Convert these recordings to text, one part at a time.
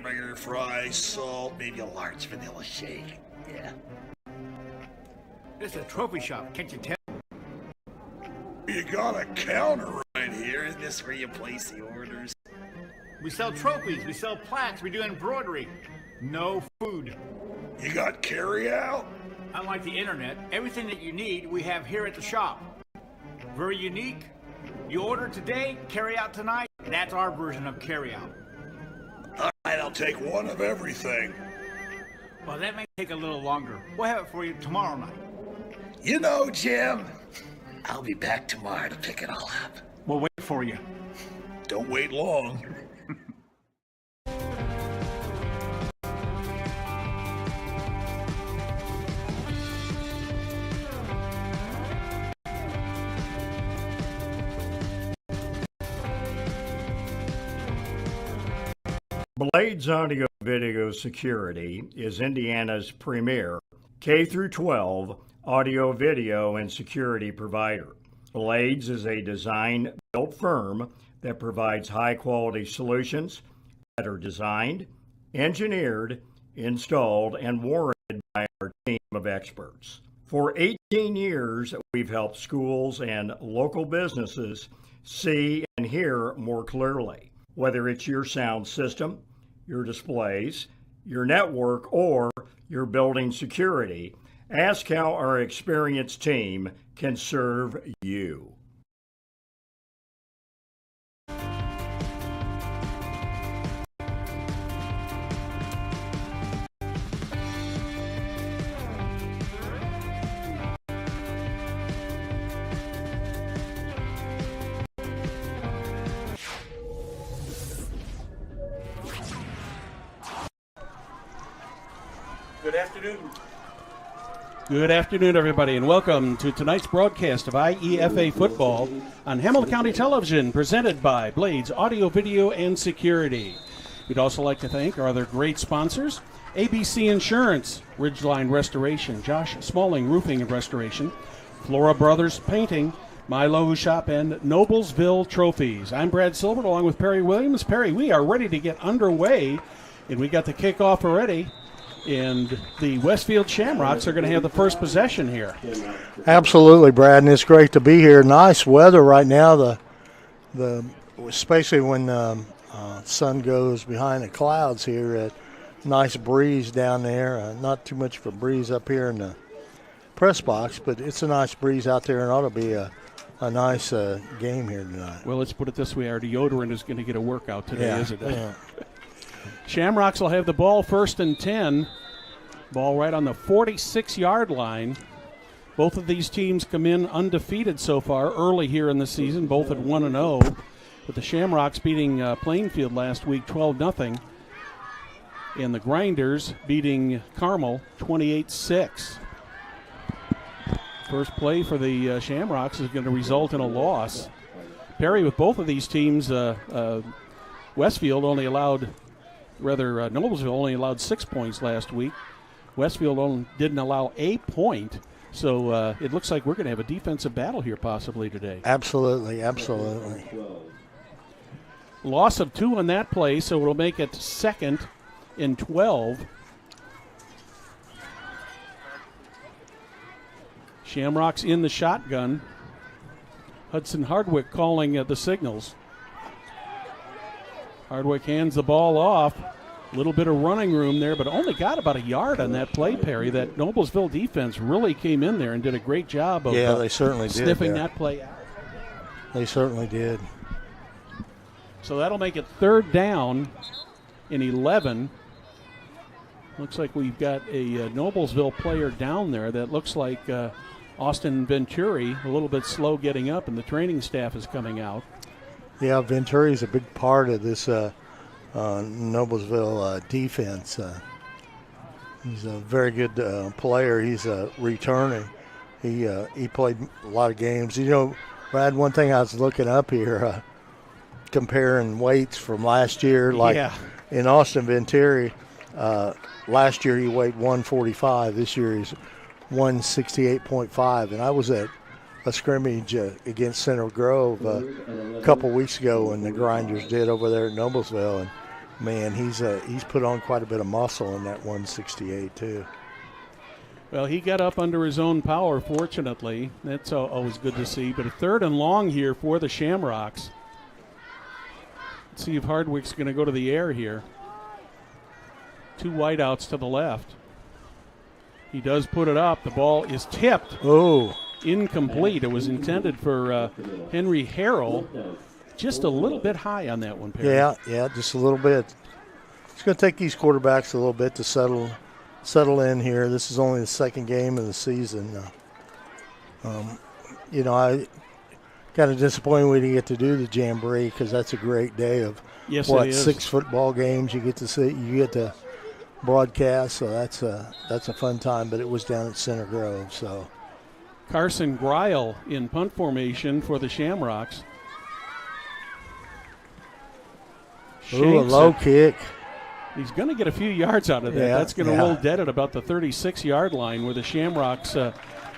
hamburger, fries, salt, maybe a large vanilla shake. Yeah. This is a trophy shop, can't you tell? You got a counter right here. Isn't this where you place the orders? We sell trophies, we sell plaques, we do embroidery. No food. You got carry out? Unlike the internet, everything that you need we have here at the shop. Very unique. You order today, carry out tonight. That's our version of carry out. All right, I'll take one of everything. Well, that may take a little longer. We'll have it for you tomorrow night. You know, Jim, I'll be back tomorrow to pick it all up. We'll wait for you. Don't wait long. Blades Audio Video Security is Indiana's premier K-12 audio, video, and security provider. Blades is a design-built firm that provides high-quality solutions that are designed, engineered, installed, and warranted by our team of experts. For 18 years, we've helped schools and local businesses see and hear more clearly. Whether it's your sound system, your displays, your network, or your building security, ask how our experienced team can serve you. Good afternoon. Good afternoon, everybody, and welcome to tonight's broadcast of IEFA football on Hamilton County Television, presented by Blades Audio, Video, and Security. We'd also like to thank our other great sponsors, ABC Insurance, Ridgeline Restoration, Josh Smalling Roofing and Restoration, Flora Brothers Painting, Milo Shop, and Noblesville Trophies. I'm Brad Silbert along with Perry Williams. Perry, we are ready to get underway, and we got the kickoff already. And the Westfield Shamrocks are going to have the first possession here. Absolutely, Brad, and it's great to be here. Nice weather right now. Especially when sun goes behind the clouds here. Nice breeze down there. Not too much of a breeze up here in the press box, but it's a nice breeze out there, and ought to be a nice game here tonight. Well, let's put it this way: our deodorant is going to get a workout today, isn't it? Yeah. Shamrocks will have the ball first and 10. Ball right on the 46-yard line. Both of these teams come in undefeated so far early here in the season, both at 1-0. With the Shamrocks beating Plainfield last week 12-0. And the Grinders beating Carmel 28-6. First play for the Shamrocks is going to result in a loss. Perry, with both of these teams, Westfield only allowed... Noblesville only allowed 6 points last week. Westfield didn't allow a point. So it looks like we're going to have a defensive battle here possibly today. Absolutely, absolutely. Loss of 2 on that play, so it'll make it 2nd and 12. Shamrocks in the shotgun. Hudson Hardwick calling the signals. Hardwick hands the ball off. A little bit of running room there, but only got about a yard on that play, Perry. That Noblesville defense really came in there and did a great job of they certainly sniffing did that play out. They certainly did. So that'll make it 3rd down and 11. Looks like we've got a Noblesville player down there that looks like Austin Venturi, a little bit slow getting up, and the training staff is coming out. Yeah, Venturi is a big part of this Noblesville defense. He's a very good player. He's returning. He played a lot of games. You know, Brad, one thing I was looking up here, comparing weights from last year, in Austin Venturi, last year he weighed 145. This year he's 168.5. And I was at a scrimmage against Center Grove a couple weeks ago when the Grinders did over there at Noblesville, and man, he's put on quite a bit of muscle in that 168 too. Well, he got up under his own power, fortunately. That's always good to see. But a 3rd and long here for the Shamrocks. Let's see if Hardwick's going to go to the air here. 2 wideouts to the left. He does put it up. The ball is tipped. Oh. Incomplete. It was intended for Henry Harrell. Just a little bit high on that one, Perry. Yeah, just a little bit. It's going to take these quarterbacks a little bit to settle in here. This is only the 2nd game of the season. I kind of disappointed we didn't get to do the Jamboree because that's a great day of 6 football games you get to see. You get to broadcast, so that's a fun time. But it was down at Center Grove, so. Carson Greil in punt formation for the Shamrocks. Ooh, a low kick. He's going to get a few yards out of that. That's going to roll dead at about the 36-yard line where the Shamrocks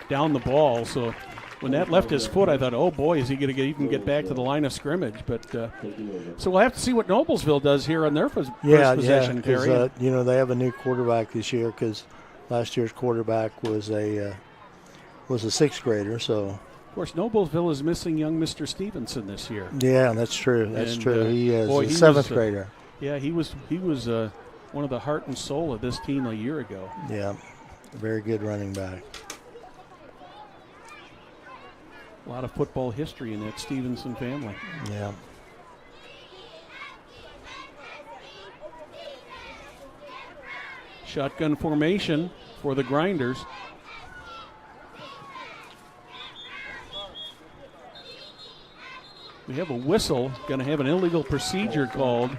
down the ball. So when that left his foot, I thought, oh, boy, is he going to even get back to the line of scrimmage. But so we'll have to see what Noblesville does here on their first possession, Terry. They have a new quarterback this year because last year's quarterback was a 6th grader. So, of course, Noblesville is missing young Mr. Stevenson this year. Yeah, that's true. That's true. He is a 7th grader. Yeah, he was one of the heart and soul of this team a year ago. Yeah, very good running back. A lot of football history in that Stevenson family. Yeah. Shotgun formation for the Grinders. We have a whistle, going to have an illegal procedure called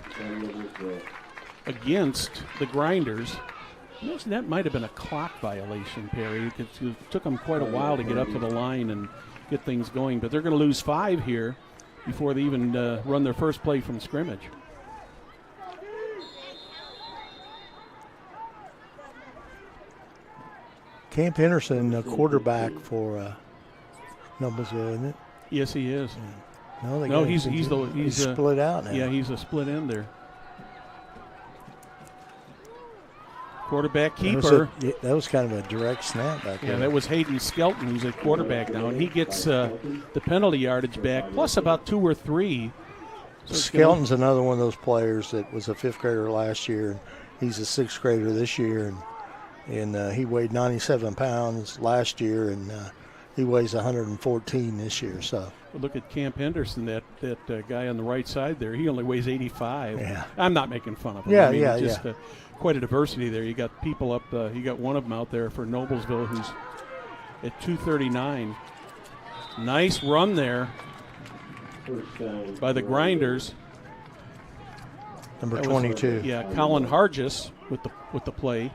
against the Grinders. That might have been a clock violation, Perry. It took them quite a while to get up to the line and get things going. But they're going to lose 5 here before they even run their first play from scrimmage. Camp Henderson, a quarterback for Noblesville, isn't it? Yes, he is. Yeah. No, he's split out now. Yeah, he's a split end there. Quarterback keeper. That was kind of a direct snap back there. Yeah, that was Hayden Skelton, who's a quarterback now, and he gets the penalty yardage back, plus about 2 or 3. So Skelton's another one of those players that was a 5th grader last year, and he's a 6th grader this year, and he weighed 97 pounds last year, and he weighs 114 this year. So. Look at Camp Henderson, that guy on the right side there. He only weighs 85. Yeah. I'm not making fun of him. Yeah, quite a diversity there. You got people up. You got one of them out there for Noblesville who's at 239. Nice run there by the Grinders. Number 22. Colin Hargis with the play.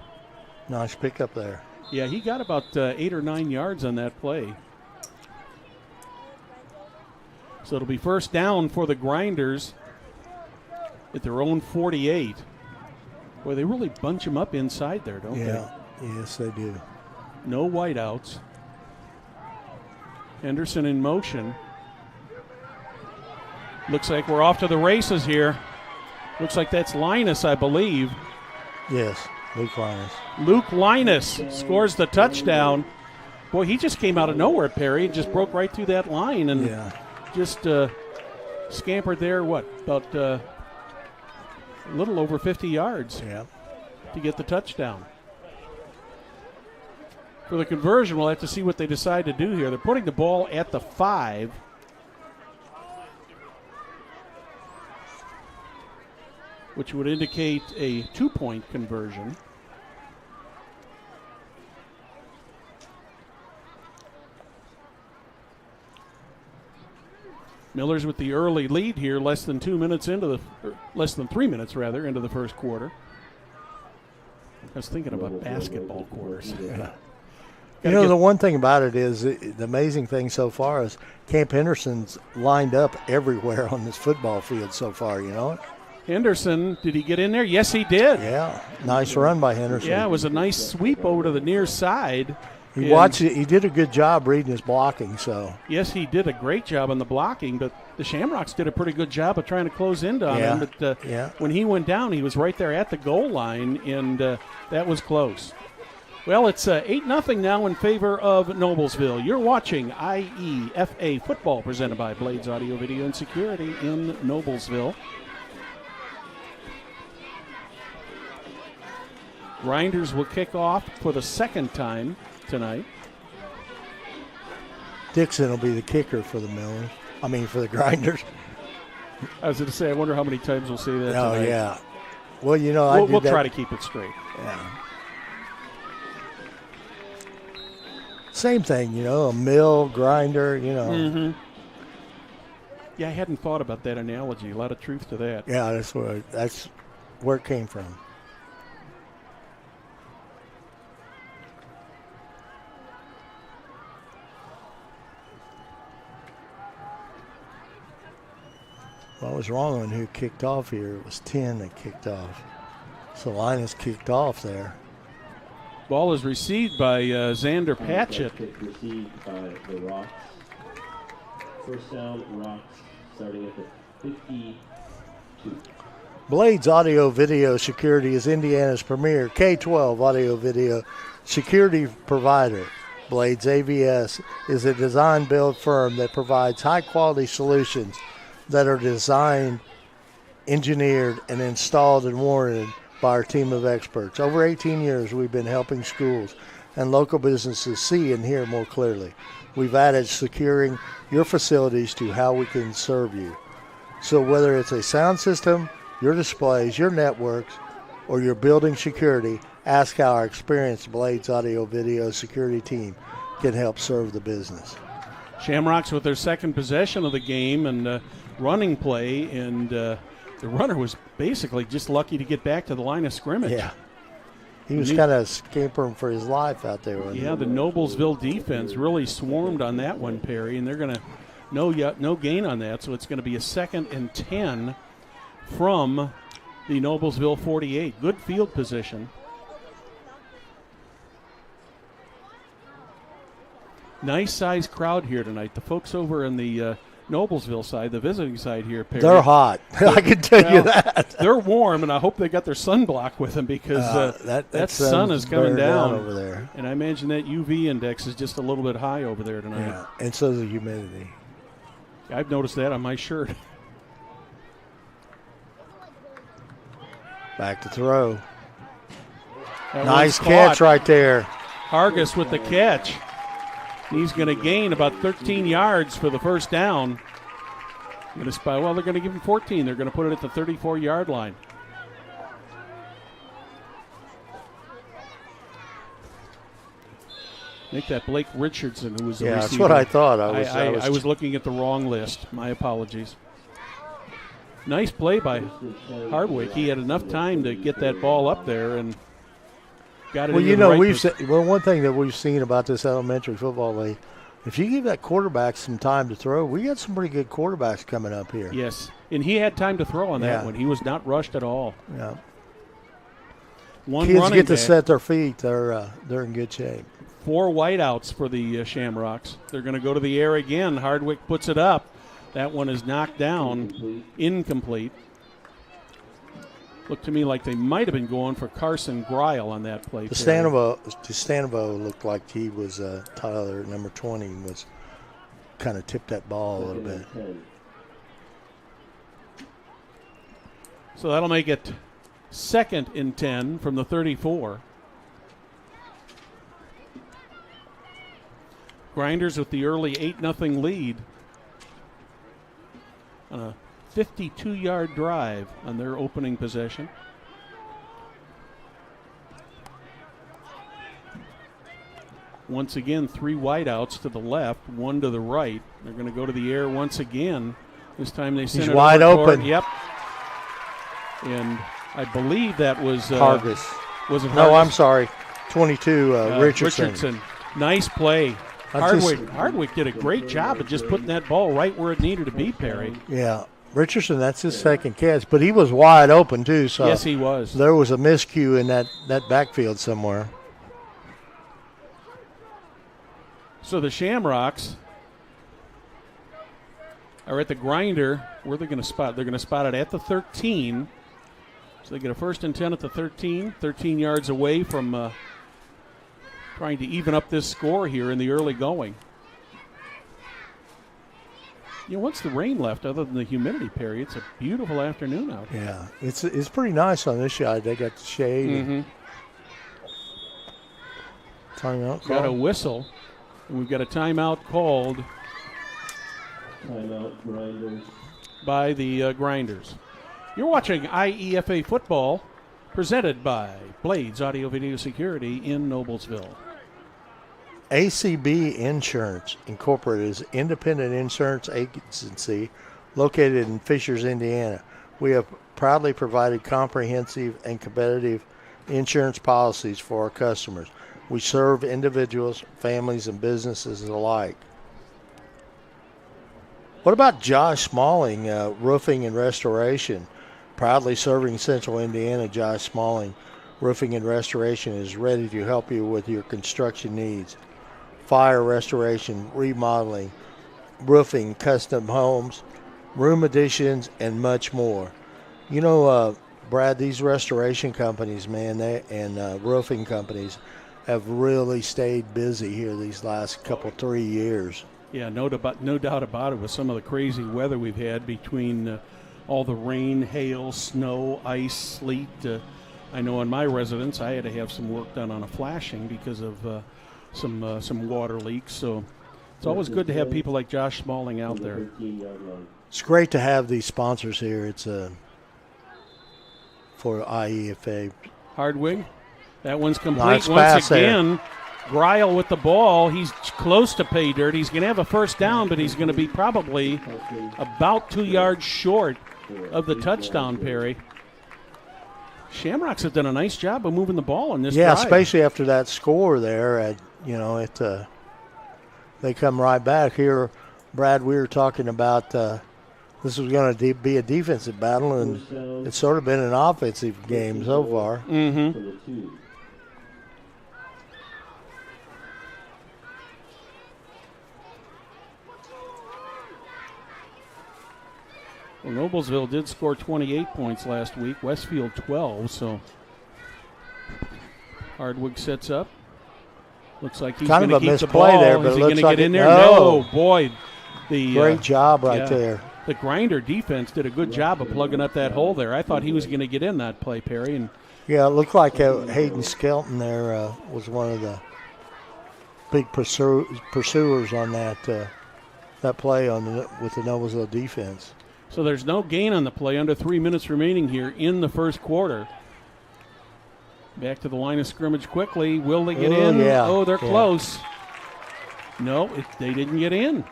Nice pickup there. Yeah, he got about 8 or 9 yards on that play. So it'll be first down for the Grinders at their own 48. Boy, they really bunch them up inside there, don't they? Yeah, yes, they do. No wideouts. Henderson in motion. Looks like we're off to the races here. Looks like that's Linus, I believe. Yes, Luke Linus. Luke Linus scores the touchdown. Boy, he just came out of nowhere, Perry, and just broke right through that line and just scampered there, about a little over 50 yards to get the touchdown. For the conversion, we'll have to see what they decide to do here. They're putting the ball at the 5. Which would indicate a 2-point conversion. Miller's with the early lead here, less than 3 minutes into the first quarter. I was thinking about basketball quarters. Yeah. The one thing about it is the amazing thing so far is Camp Henderson's lined up everywhere on this football field so far, you know it? Henderson, did he get in there? Yes, he did. Yeah, nice run by Henderson. Yeah, it was a nice sweep over to the near side. He watched it. He did a good job reading his blocking. So yes, he did a great job on the blocking, but the Shamrocks did a pretty good job of trying to close in on him. But when he went down, he was right there at the goal line, and that was close. Well, it's 8-0 now in favor of Noblesville. You're watching IEFA football presented by Blades Audio, Video, and Security in Noblesville. Grinders will kick off for the second time tonight. Dixon will be the kicker for the Millers. I mean, for the Grinders. I was going to say, I wonder how many times we'll see that tonight. Oh, yeah. Well, you know, we'll try to keep it straight. Yeah. Same thing, you know, a mill, grinder, you know. Mm-hmm. Yeah, I hadn't thought about that analogy. A lot of truth to that. Yeah, that's where it came from. Well, I was wrong on who kicked off here. It was 10 that kicked off. So Linus kicked off there. Ball is received by Xander Patchett. Received by the Rocks. First down, Rocks, starting at the 52. Blades Audio Video Security is Indiana's premier K-12 audio video security provider. Blades AVS is a design-build firm that provides high-quality solutions that are designed, engineered, and installed and warranted by our team of experts. Over 18 years, we've been helping schools and local businesses see and hear more clearly. We've added securing your facilities to how we can serve you. So whether it's a sound system, your displays, your networks, or your building security, ask how our experienced Blades Audio Video Security team can help serve the business. Shamrocks with their second possession of the game and running play, and the runner was basically just lucky to get back to the line of scrimmage. Yeah. He was kind of scampering for his life out there. Yeah, the Noblesville defense really swarmed on that one, Perry, and they're going to no gain on that, so it's going to be a 2nd and 10 from the Noblesville 48. Good field position. Nice sized crowd here tonight. The folks over in the Noblesville side, the visiting side here, Perry, they're hot. I can tell you that. They're warm, and I hope they got their sunblock with them because that sun is coming down over there. And I imagine that UV index is just a little bit high over there tonight. Yeah, and so is the humidity. I've noticed that on my shirt. Back to throw. Nice catch right there. Hargis with the catch. He's going to gain about 13 yards for the first down. Well, they're going to give him 14. They're going to put it at the 34-yard line. Make that Blake Richardson, who was the receiver. That's what I thought. I was looking at the wrong list. My apologies. Nice play by Hardwick. He had enough time to get that ball up there and got it. Well, you know, one thing that we've seen about this elementary football league, if you give that quarterback some time to throw, we got some pretty good quarterbacks coming up here. Yes, and he had time to throw on that one. He was not rushed at all. Yeah. Kids get to set their feet. They're in good shape. 4 wideouts for the Shamrocks. They're going to go to the air again. Hardwick puts it up. That one is knocked down, incomplete. Looked to me like they might have been going for Carson Greil on that play. Stanovo looked like he was Tyler, number 20, was kind of tipped that ball a little bit. So that'll make it 2nd and 10 from the 34. Grinders with the early 8-0 lead on a 52-yard drive on their opening possession. Once again, 3 wideouts to the left, 1 to the right. They're going to go to the air once again. This time they send it wide open. Yep. And I believe that was Hargis. Was it Hargis? No, I'm sorry. 22, Richardson. Nice play. Hardwick did a great job of just putting that ball right where it needed to be, Perry. Yeah. Richardson, that's his second catch, but he was wide open too. So yes, he was. There was a miscue in that backfield somewhere. So the Shamrocks are at the Grinder. Where are they going to spot? They're going to spot it at the 13. So they get a 1st and 10 at the 13. 13 yards away from trying to even up this score here in the early going. You know, once the rain left, other than the humidity, Perry, it's a beautiful afternoon out here. Yeah, it's pretty nice on this side. They got the shade. Mm-hmm. Timeout call. Got a whistle, and we've got a timeout called Timeout, Grinders. by the Grinders. You're watching IEFA football, presented by Blades Audio Video Security in Noblesville. ACB Insurance Incorporated is an independent insurance agency located in Fishers, Indiana. We have proudly provided comprehensive and competitive insurance policies for our customers. We serve individuals, families, and businesses alike. What about Josh Smalling, Roofing and Restoration? Proudly serving Central Indiana, Josh Smalling Roofing and Restoration is ready to help you with your construction needs. Fire restoration, remodeling, roofing, custom homes, room additions, and much more. You know, Brad, these restoration companies, man, and roofing companies have really stayed busy here these last 3 years. Yeah, no doubt about it, with some of the crazy weather we've had between all the rain, hail, snow, ice, sleet. I know in my residence I had to have some work done on a flashing because of some water leaks. So it's always good to have people like Josh Smalling out there. It's great to have these sponsors here. It's for IEFA. Hardwig, that one's complete. Nice Once pass again, Greil with the ball. He's close to pay dirt. He's going to have a first down, but he's going to be probably about 2 yards short of the touchdown, Perry. Shamrocks have done a nice job of moving the ball in this drive. Especially after that score there. They come right back here. Brad, we were talking about this was going to be a defensive battle, and it's sort of been an offensive game so far. Mm-hmm. Well, Noblesville did score 28 points last week. Westfield 12, so Hardwig sets up. Looks like he's going to keep the ball. There, but is he going to get in there? No, boy. Great job there. The Grinder defense did a good job of plugging up that hole there. I thought he was going to get in that play, Perry. And yeah, it looked like Hayden Skelton there was one of the big pursuers on that play with the Noblesville defense. So there's no gain on the play. Under 3 minutes remaining here in the first quarter. Back to the line of scrimmage quickly. Will they get in? Yeah. They're close. No, they didn't get in.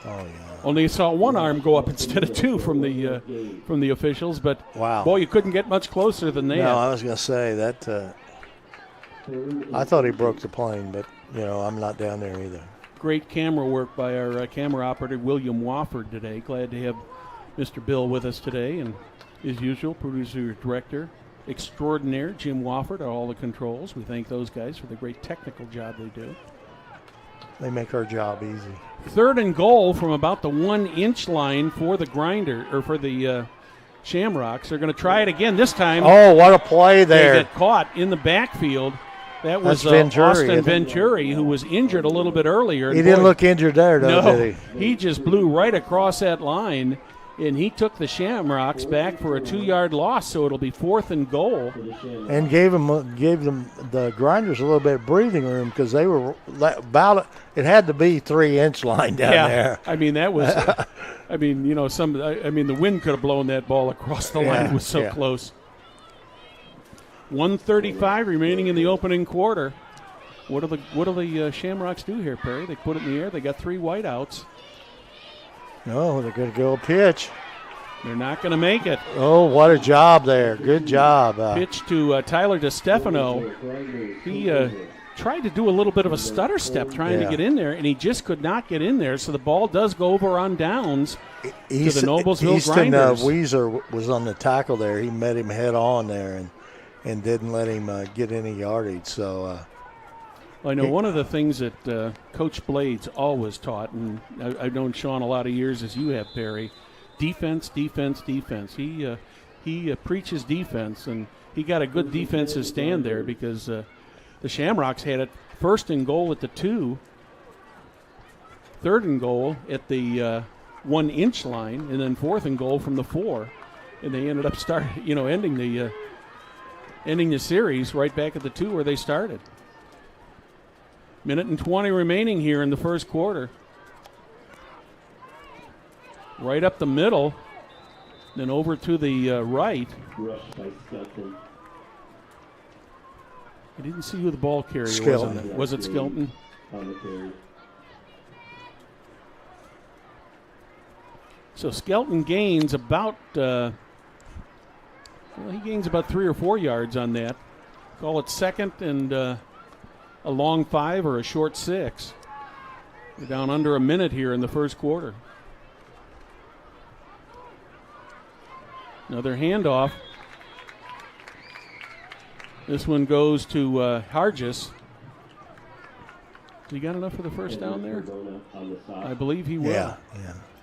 Oh, yeah. Only saw one arm go up instead of two from the officials. But, wow. Boy, you couldn't get much closer than that. No, I was going to say that. I thought he broke the plane, but, I'm not down there either. Great camera work by our camera operator, William Wofford, today. Glad to have Mr. Bill with us today. And, as usual, producer, director extraordinaire, Jim Wofford, all the controls. We thank those guys for the great technical job they do. They make our job easy. 3rd and goal from about the 1-inch line for the Grinder, or for the Shamrocks. They're going to try it again this time. Oh, what a play there. They get caught in the backfield. That was Venturi, Austin Venturi, who was injured a little bit earlier. He didn't look injured there, though, did he? He just blew right across that line. And he took the Shamrocks back for a 2-yard loss, so it'll be 4th and goal. And gave them the Grinders a little bit of breathing room because they were about it had to be 3-inch line down there. I mean that was, the wind could have blown that ball across the line. It was so close. 1:35 remaining in the opening quarter. What do the Shamrocks do here, Perry? They put it in the air. They got 3 whiteouts. No, they're going to go pitch. They're not going to make it. Oh, what a job there. Good job. Pitch to Tyler DeStefano. He tried to do a little bit of a stutter step trying to get in there, and he just could not get in there. So the ball does go over on downs to the Noblesville Grinders. Weezer was on the tackle there. He met him head on there and didn't let him get any yardage. So I know one of the things that Coach Blades always taught, and I've known Sean a lot of years as you have, Perry, defense, defense, defense. He preaches defense, and he got a good defensive stand there because the Shamrocks had it first and goal at the 2, third and goal at the 1-inch line, and then fourth and goal from the 4, and they ended up ending the series right back at the 2 where they started. Minute and 20 remaining here in the first quarter. Right up the middle, then over to the right. Rushed by Skelton. I didn't see who the ball carrier Skelton. was. Was it Skelton? On the carry. So Skelton gains about, he gains about 3 or 4 yards on that. Call it second and a long 5 or a short 6. We're down under a minute here in the first quarter. Another handoff. This one goes to Hargis. He got enough for the first down there? I believe he will. Yeah.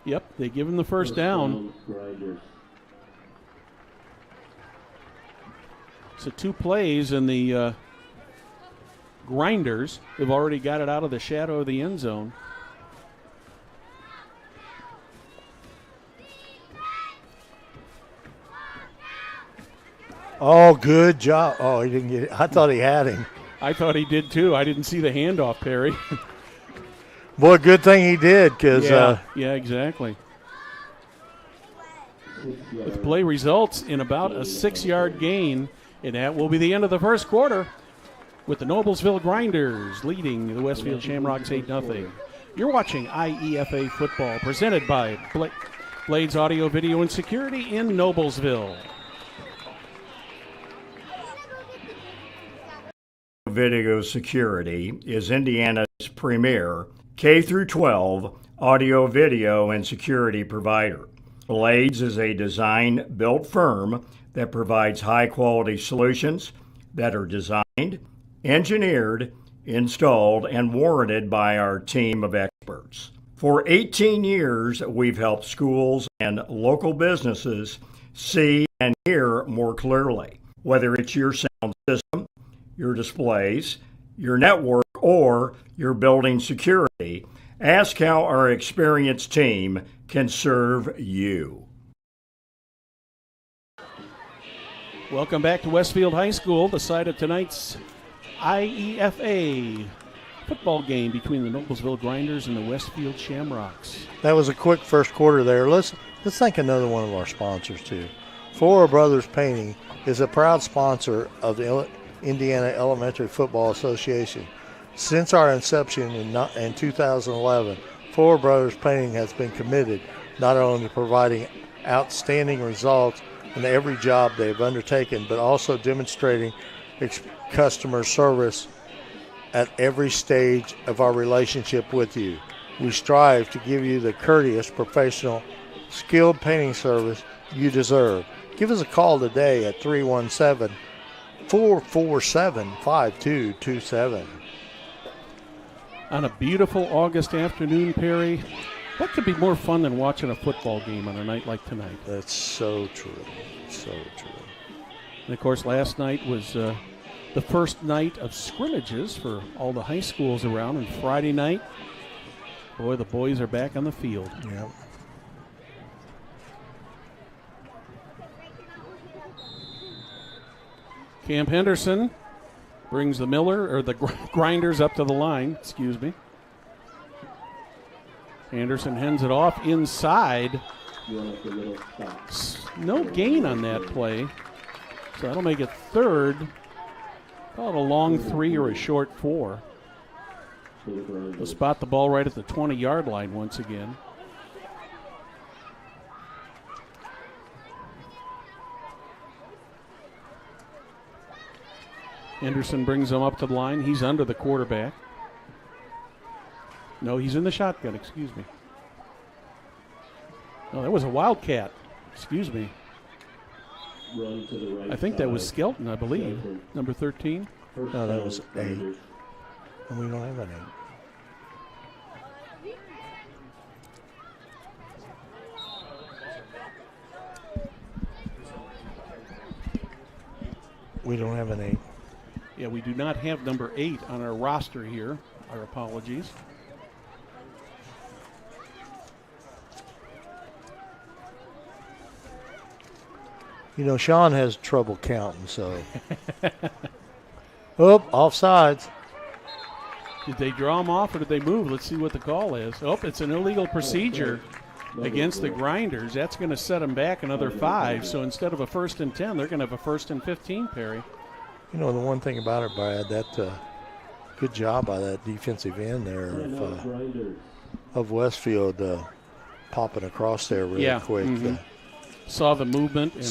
Yep, they give him the first down. So 2 plays, and the Grinders have already got it out of the shadow of the end zone. Oh, good job. Oh, he didn't get it. I thought he had him. I thought he did too. I didn't see the handoff, Perry. Boy, good thing he did because yeah, exactly. The play results in about a 6-yard gain, and that will be the end of the first quarter with the Noblesville Grinders leading the Westfield Shamrocks 8-0. You're watching IEFA football presented by Blades Audio, Video, and Security in Noblesville. Video Security is Indiana's premier K-12 audio, video, and security provider. Blades is a design-built firm that provides high-quality solutions that are designed, engineered, installed, and warranted by our team of experts. For 18 years, we've helped schools and local businesses see and hear more clearly, whether it's your sound system, your displays, your network, or your building security. Ask how our experienced team can serve you. Welcome back to Westfield High School, the site of tonight's IEFA football game between the Noblesville Grinders and the Westfield Shamrocks. that was a quick first quarter there. Let's thank another one of our sponsors, too. Four Brothers Painting is a proud sponsor of the Indiana Elementary Football Association. Since our inception in 2011, Four Brothers Painting has been committed not only to providing outstanding results in every job they have undertaken, but also demonstrating customer service at every stage of our relationship with you. We strive to give you the courteous, professional, skilled painting service you deserve. Give us a call today at 317-447-5227. On a beautiful August afternoon, Perry, what could be more fun than watching a football game on a night like tonight? That's so true. So true. And, of course, last night was the first night of scrimmages for all the high schools around, and Friday night, boy, the boys are back on the field. Yeah. Camp Henderson brings the Grinders up to the line, excuse me. Anderson hands it off inside. No gain on that play. So that'll make it third. Call it a long 3 or a short 4. They'll spot the ball right at the 20-yard line once again. Anderson brings him up to the line. He's under the quarterback. No, he's in the shotgun, excuse me. No, that was a Wildcat. Excuse me. Right, I think that was Skelton, I believe. Number 13. No, that was A. And we don't have an 8. We don't have an 8. Yeah, we do not have number 8 on our roster here. Our apologies. You know, Sean has trouble counting, so. Oh, offsides. Did they draw him off or did they move? Let's see what the call is. Oh, it's an illegal procedure against the Grinders. That's going to set them back another 5. So instead of a 1st and 10, they're going to have a 1st and 15, Perry. You know, the one thing about it, Brad, that good job by that defensive end there of Westfield popping across there really quick. Mm-hmm. Saw the movement. And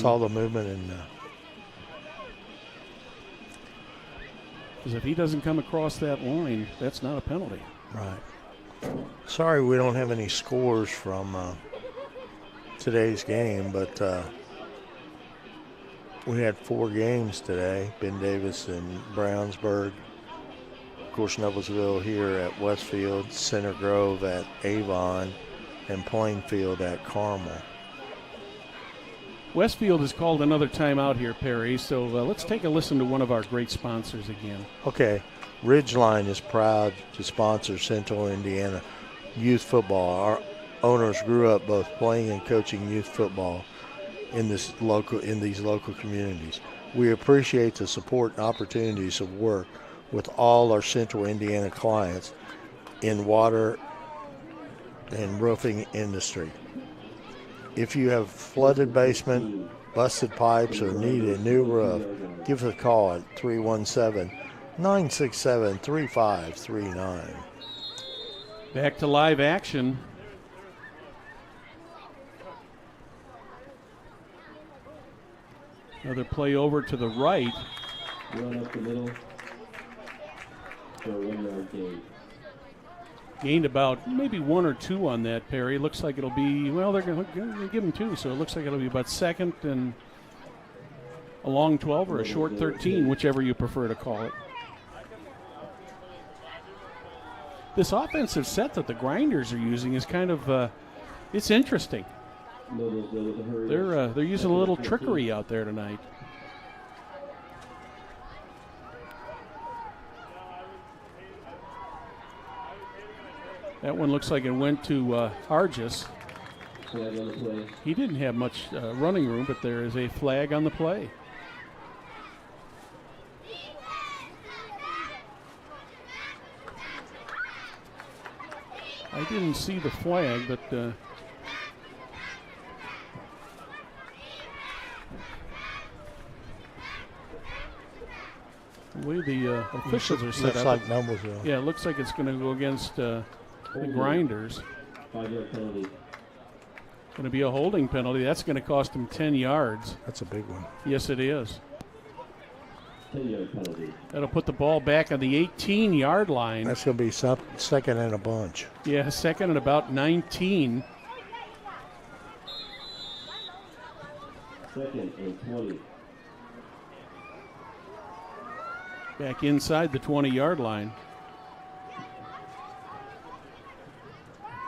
because if he doesn't come across that line, that's not a penalty. Right. Sorry we don't have any scores from today's game, but we had 4 games today. Ben Davis in Brownsburg. Of course, Noblesville here at Westfield, Center Grove at Avon, and Plainfield at Carmel. Westfield has called another timeout here, Perry, so let's take a listen to one of our great sponsors again. Okay. Ridgeline is proud to sponsor Central Indiana youth football. Our owners grew up both playing and coaching youth football in these local communities. We appreciate the support and opportunities of work with all our Central Indiana clients in water and roofing industry. If you have flooded basement, busted pipes, or need a new roof, give us a call at 317-967-3539. Back to live action. Another play over to the right. Run up the middle for a 1-yard gain. Gained about maybe 1 or 2 on that, Perry. Looks like it'll be, well, they're going to give him 2, so it looks like it'll be about 2nd and a long 12 or a short 13, whichever you prefer to call it. This offensive set that the Grinders are using is kind of, it's interesting. They're using a little trickery out there tonight. That one looks like it went to Hargis. He didn't have much running room, but there is a flag on the play. I didn't see the flag, but the way the officials are set up. Looks like Noblesville. Yeah, it looks like it's going to go against the Grinders. 5-yard penalty. Going to be a holding penalty. That's going to cost him 10 yards. That's a big one. Yes, it is. 10-yard penalty. That'll put the ball back on the 18-yard line. That's going to be second and a bunch. Yeah, 2nd and about 19. 2nd and 20. Back inside the 20-yard line.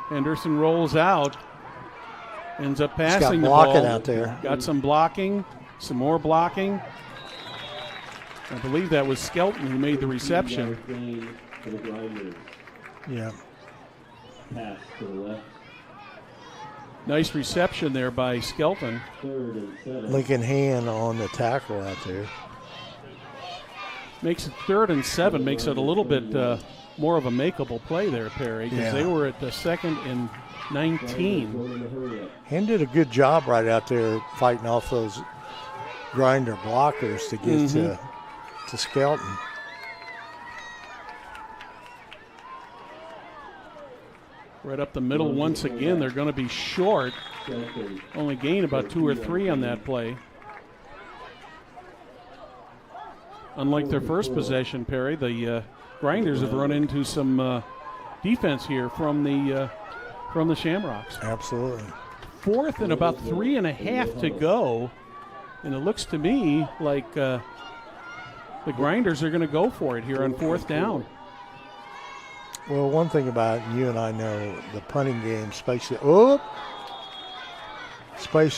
Henderson rolls out. Ends up passing the ball. Got blocking out there. Got some blocking, some more blocking. I believe that was Skelton who made the reception. Yeah. Pass to the left. Nice reception there by Skelton. 3rd and 7. Lincoln Hand on the tackle out there. Makes it 3rd and 7, makes it a little bit more of a makeable play there, Perry, because they were at the 2nd and 19. Hand did a good job right out there fighting off those Grinder blockers to get to Skelton. Right up the middle once again. They're going to be short. Only gain about 2 or 3 on that play. Unlike their first possession, Perry, the Grinders have run into some defense here from the Shamrocks. Absolutely. 4th and about 3.5 to go, and it looks to me like the Grinders are going to go for it here on 4th down. Well, one thing about it, you and I know, the punting game, especially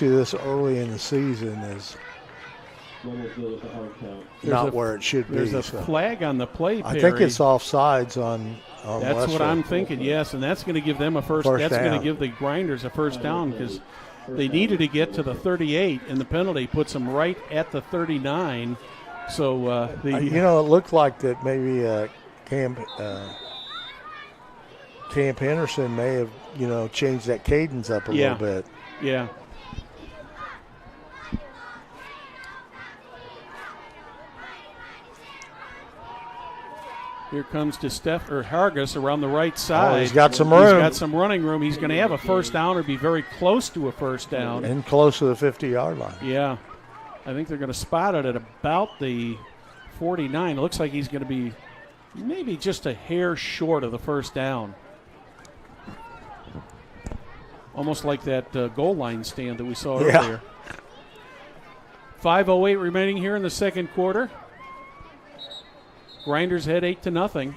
this early in the season, is Noblesville with the hard count. not where it should be. There's a so. flag on the play, Perry. I think it's offsides on That's Westfield. what I'm thinking, yes, and that's going to give them a first that's going to down. give the Grinders a first down because they needed to get to the 38, and the penalty puts them right at the 39. So, it looked like that maybe Camp Henderson may have, changed that cadence up a little bit. Yeah. Here comes Hargis around the right side. Oh, he's got some room. He's got some running room. He's going to have a first down or be very close to a first down. And close to the 50-yard line. Yeah. I think they're going to spot it at about the 49. It looks like he's going to be maybe just a hair short of the first down. Almost like that goal line stand that we saw earlier. 5:08 remaining here in the second quarter. Grinders head 8-0.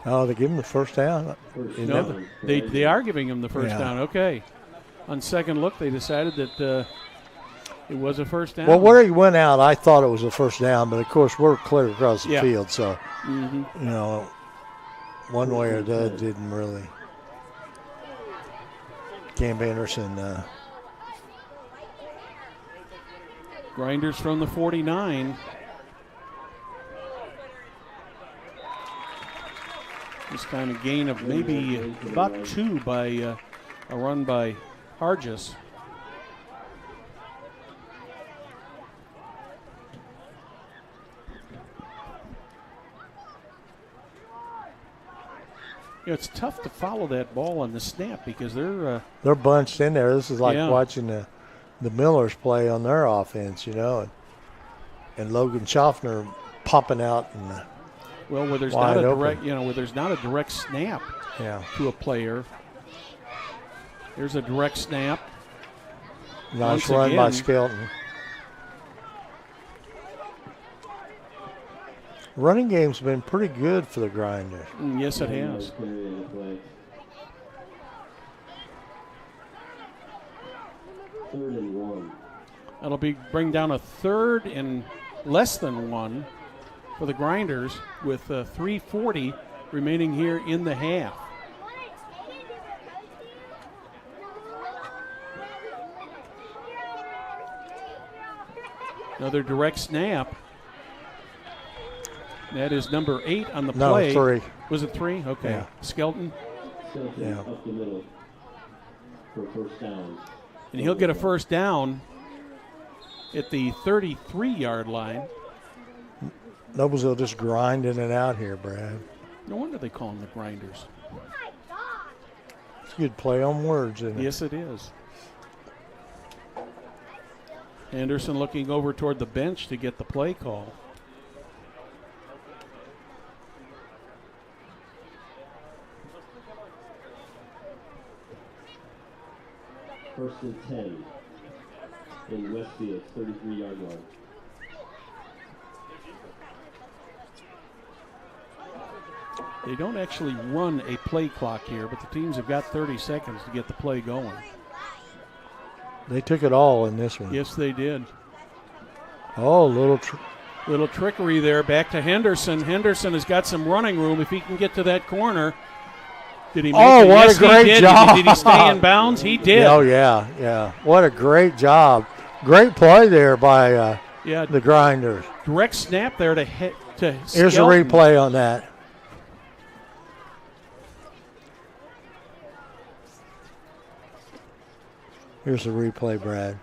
Oh, they give him the first down. No, they are giving him the first down. Okay. On second look, they decided that it was a first down. Well, where he went out, I thought it was a first down, but of course we're clear across the field, so one way or the other didn't really. Camp Anderson. Grinders from the 49. This time a gain of maybe about 2 by a run by Hargis. It's tough to follow that ball on the snap because they're bunched in there. This is like watching the Millers play on their offense, and Logan Schaffner popping out and where there's not a direct, where there's not a direct snap to a player. There's a direct snap. Nice run by Skelton. Running game's been pretty good for the Grinders. Yes, it has. Third and 1. That'll bring down a third and less than 1 for the Grinders with 3:40 remaining here in the half. Another direct snap. That is number 8 on the play. No, 3. Was it 3? Okay. Yeah. Skelton. Up the middle for first down. And he'll get a first down at the 33-yard line. Noblesville just grinding it out here, Brad. No wonder they call them the Grinders. It's a good play on words, isn't it? Yes, it is. Anderson looking over toward the bench to get the play call. First and 10 in Westfield, 33-yard line. They don't actually run a play clock here, but the teams have got 30 seconds to get the play going. They took it all in this one. Yes, they did. Oh, little trickery there. Back to Henderson. Henderson has got some running room if he can get to that corner. Did he make it? What yes, a great job. Did he stay in bounds? He did. Oh, yeah. What a great job. Great play there by the Grinders. Direct snap there to Skelton. Here's a replay on that. Here's a replay, Brad.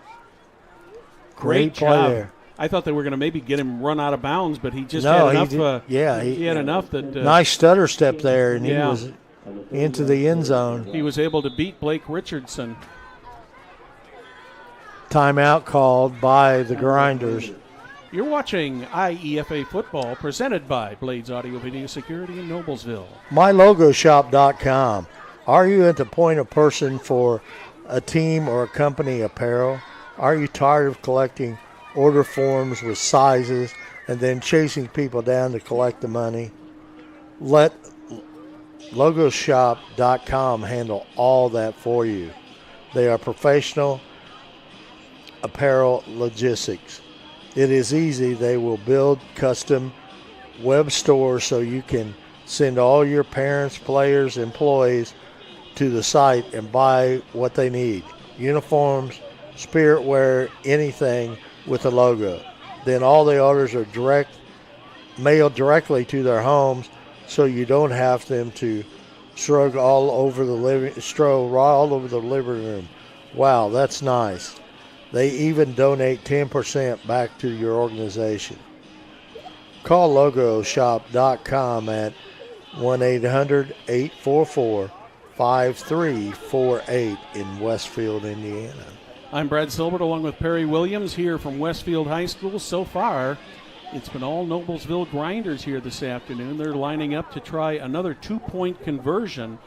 Great play job. there. I thought they were going to maybe get him run out of bounds, but he just had enough. He had enough that. Nice stutter step there, and he was into the end zone. He was able to beat Blake Richardson. Timeout called by the Grinders. You're watching IEFA football presented by Blades Audio Video Security in Noblesville. MyLogoShop.com. Are you at the point of person for a team or a company apparel? Are you tired of collecting order forms with sizes and then chasing people down to collect the money? Let Logoshop.com handle all that for you. They are professional apparel logistics. It is easy. They will build custom web stores so you can send all your parents, players, employees to the site and buy what they need. Uniforms, spirit wear, anything with a logo. Then all the orders are mailed directly to their homes, so you don't have them to stroll all over the living room. Wow, that's nice. They even donate 10% back to your organization. Call Logoshop.com at 1-800-844-5348 in Westfield, Indiana. I'm Brad Silbert along with Perry Williams here from Westfield High School. So far, it's been all Noblesville Grinders here this afternoon. They're lining up to try another 2-point conversion.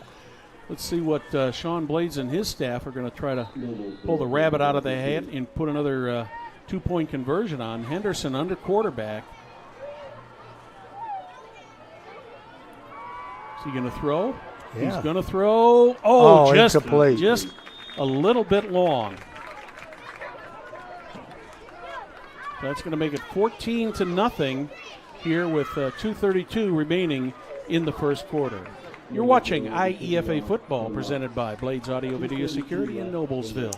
Let's see what Sean Blades and his staff are going to try to pull the rabbit out of the hat and put another 2-point conversion on. Henderson under quarterback. Is he going to throw? Yeah. He's going to throw. Oh, just incomplete. Just a little bit long. That's going to make it 14-0 here with 2:32 remaining in the first quarter. You're watching IEFA football presented by Blades Audio Video Security in Noblesville.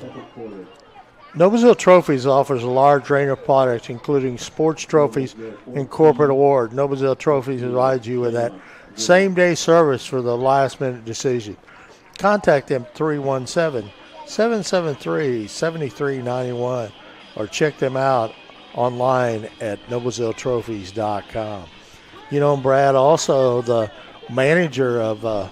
Noblesville Trophies offers a large range of products, including sports trophies and corporate awards. Noblesville Trophies provides you with that same-day service for the last-minute decision. Contact them 317-773-7391 or check them out online at noblesvilletrophies.com. You know, Brad, also the manager of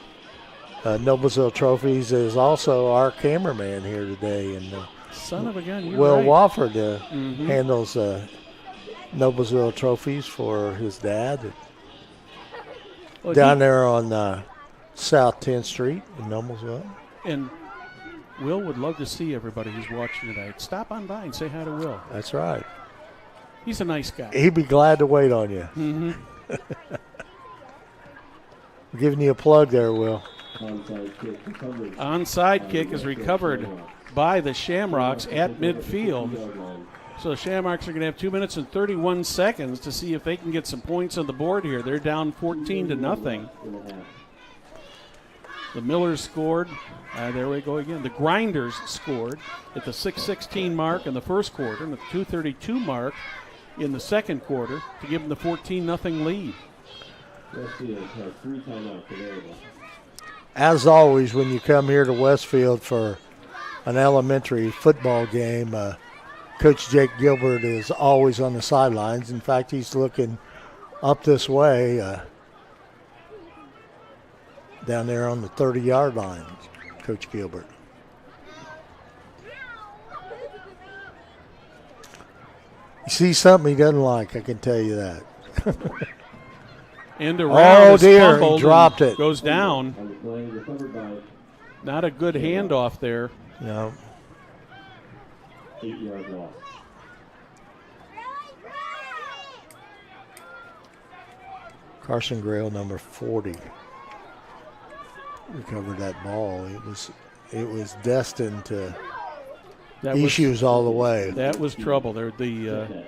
Noblesville Trophies is also our cameraman here today. And son of a gun, you're Will right. Wofford handles Noblesville Trophies for his dad. Well, Down there on South 10th Street in Noblesville. And Will would love to see everybody who's watching tonight. Stop on by and say hi to Will. That's right. He's a nice guy. He'd be glad to wait on you. Mm-hmm. We're giving you a plug there, Will. Onside kick is recovered by the Shamrocks at midfield. So the Shamrocks are going to have 2 minutes and 31 seconds to see if they can get some points on the board here. They're down 14-0. The Millers scored. There we go again. The Grinders scored at the 6:16 mark in the first quarter and the 2:32 mark in the second quarter to give them the 14-0 lead. Westfield has 3 timeouts available. As always, when you come here to Westfield for an elementary football game, Coach Jake Gilbert is always on the sidelines. In fact, he's looking up this way down there on the 30-yard line, Coach Gilbert. You see something he doesn't like, I can tell you that. And around oh, is dear, fumbled he dropped and it. Goes down. Not a good handoff there. No. 8-yard loss. Carson Grail, number 40, recovered that ball. It was destined to issues all the way. That was trouble. The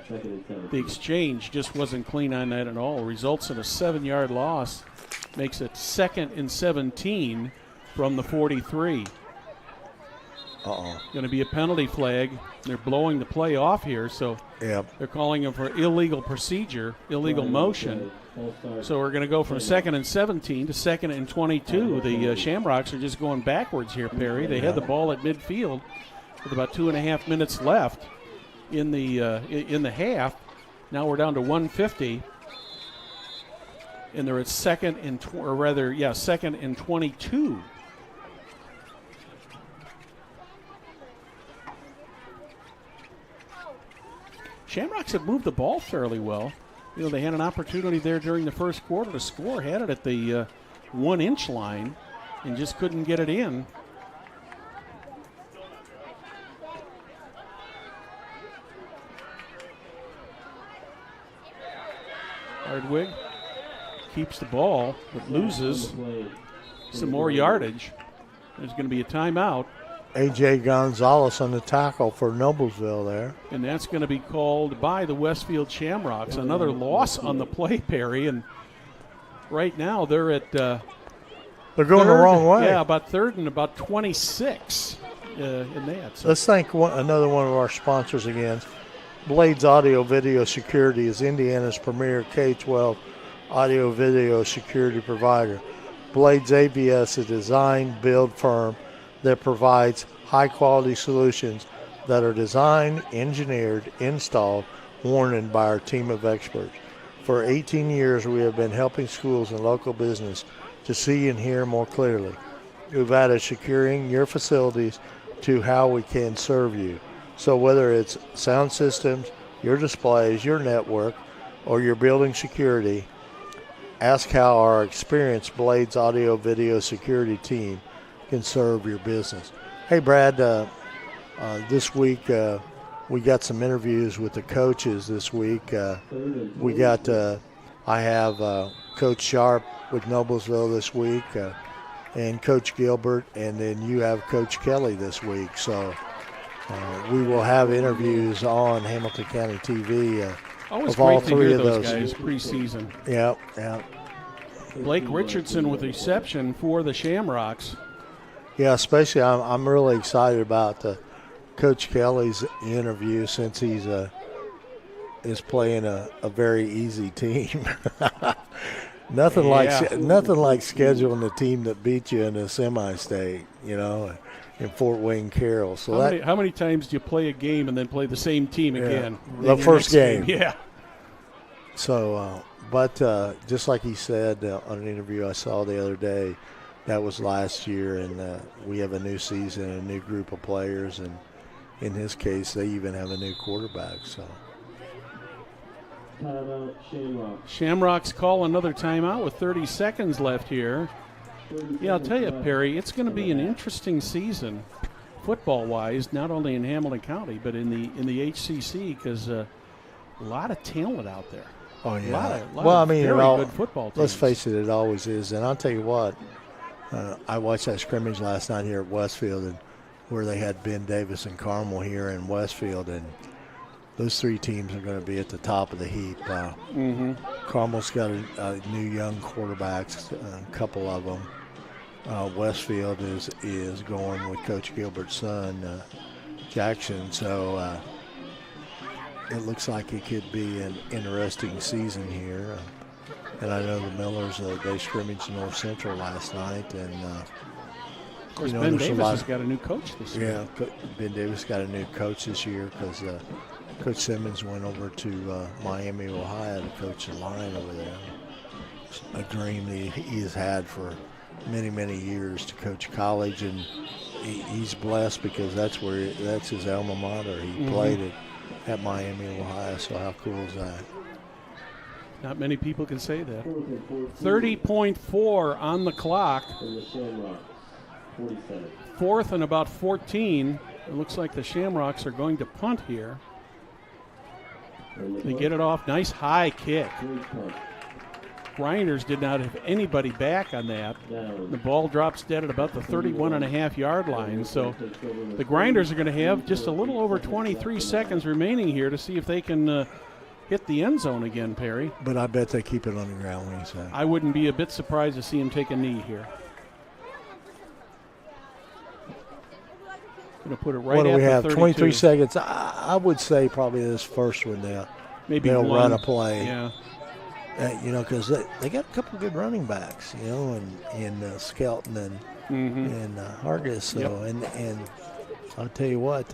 exchange just wasn't clean on that at all. Results in a 7-yard loss. Makes it 2nd and 17 from the 43. Going to be a penalty flag. They're blowing the play off here, so they're calling him for illegal procedure, illegal motion. So we're going to go from 2nd and 17 to 2nd and 22. The Shamrocks are just going backwards here, Perry. They had the ball at midfield with about 2.5 minutes left in the half. Now we're down to 150, and they're at 2nd and 22. Shamrocks have moved the ball fairly well. You know, they had an opportunity there during the first quarter to score, had it at the 1-inch line, and just couldn't get it in. Hardwig keeps the ball, but loses. some more yardage. There's going to be a timeout. A.J. Gonzalez on the tackle for Noblesville there. And that's going to be called by the Westfield Shamrocks. Another loss on the play, Perry. And right now they're at they're going the wrong way. Yeah, about third and about 26 in that. So. Let's thank another one of our sponsors again. Blades Audio Video Security is Indiana's premier K-12 audio video security provider. Blades AVS is a design build firm that provides high-quality solutions that are designed, engineered, installed, warranted by our team of experts. For 18 years, we have been helping schools and local business to see and hear more clearly. We've added securing your facilities to how we can serve you. So whether it's sound systems, your displays, your network, or your building security, ask how our experienced Blades Audio Video Security team can serve your business. Hey, Brad, this week we got some interviews with the coaches this week. I have Coach Sharp with Noblesville this week and Coach Gilbert, and then you have Coach Kelly this week. So we will have interviews on Hamilton County TV Always of all great to three hear of those those guys preseason. Yeah. Blake Richardson with reception for the Shamrocks. Yeah, especially I'm really excited about Coach Kelly's interview since he's is playing a very easy team. Nothing like scheduling the team that beat you in a semi-state, in Fort Wayne Carroll. So how many times do you play a game and then play the same team again? The first game. Yeah. So, but just like he said on an interview I saw the other day, that was last year, and we have a new season, a new group of players, and in his case, they even have a new quarterback. So, timeout, Shamrocks. Shamrocks call another timeout with 30 seconds left here. Yeah, I'll tell you, Perry, it's going to be an interesting season, football-wise, not only in Hamilton County but in the HCC, because a lot of talent out there. Oh yeah. A lot of very good football teams. Let's face it always is. And I'll tell you what, I watched that scrimmage last night here at Westfield, and where they had Ben Davis and Carmel here in Westfield, and those three teams are going to be at the top of the heap. Carmel's got a new young quarterbacks, a couple of them. Westfield is going with Coach Gilbert's son, Jackson. So it looks like it could be an interesting season here. And I know the Millers, they scrimmaged North Central last night. And, of course, Ben Davis has got a new coach this year. Yeah, Ben Davis got a new coach this year because Coach Simmons went over to Miami, Ohio to coach the line over there. It's a dream he has had for many, many years to coach college, and he's blessed because that's his alma mater. He played at Miami, Ohio, so how cool is that? Not many people can say that. 30.4 on the clock. Fourth and about 14. It looks like the Shamrocks are going to punt here. They get it off. Nice high kick. Grinders did not have anybody back on that. The ball drops dead at about the 31.5-yard line. So the Grinders are going to have just a little over 23 seconds remaining here to see if they can hit the end zone again, Perry. But I bet they keep it on the ground when you say. I wouldn't be a bit surprised to see him take a knee here. Going to put it right what do at we have? 32. 23 seconds. I would say probably this first one now. Maybe they'll one. run a play. Yeah. Because they got a couple of good running backs, in Skelton and Hargis. So and I'll tell you what,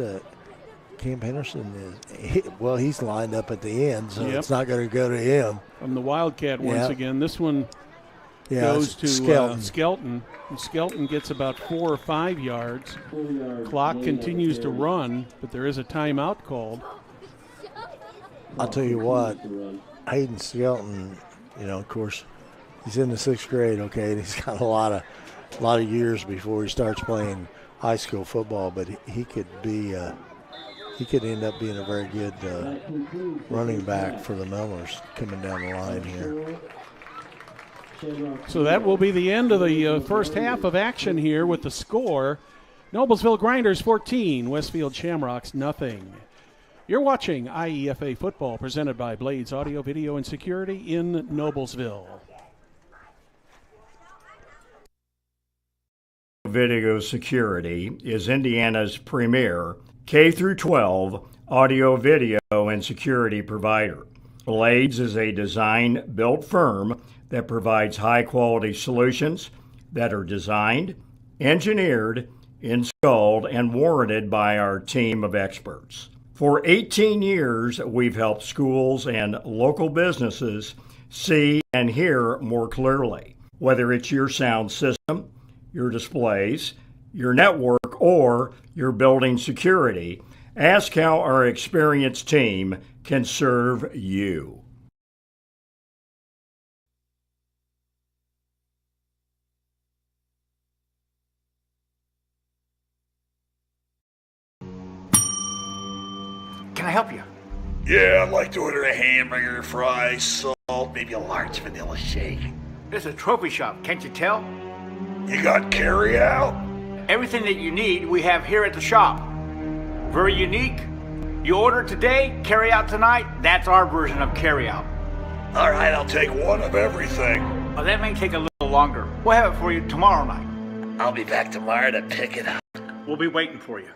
Camp Henderson he's lined up at the end, so it's not going to go to him. From the Wildcat once again. This one goes to Skelton. And Skelton gets about 4 or 5 yards. Clock continues to run, but there is a timeout called. I'll tell you what, Hayden Skelton, of course, he's in the 6th grade, okay, and he's got a lot of years before he starts playing high school football, but he could end up being a very good running back for the Millers coming down the line here. So that will be the end of the first half of action here with the score. Noblesville Grinders 14, Westfield Shamrocks nothing. You're watching IEFA football presented by Blades Audio, Video, and Security in Noblesville. Video Security is Indiana's premier K-12 audio, video, and security provider. Blades is a design-built firm that provides high-quality solutions that are designed, engineered, installed, and warranted by our team of experts. For 18 years, we've helped schools and local businesses see and hear more clearly. Whether it's your sound system, your displays, your network, or your building security, ask how our experienced team can serve you. Can I help you? Yeah, I'd like to order a hamburger, fries, salt, maybe a large vanilla shake. This is a trophy shop, can't you tell? You got carry out? Everything that you need, we have here at the shop. Very unique. You order today, carry out tonight. That's our version of carry out. All right, I'll take one of everything. Well, that may take a little longer. We'll have it for you tomorrow night. I'll be back tomorrow to pick it up. We'll be waiting for you.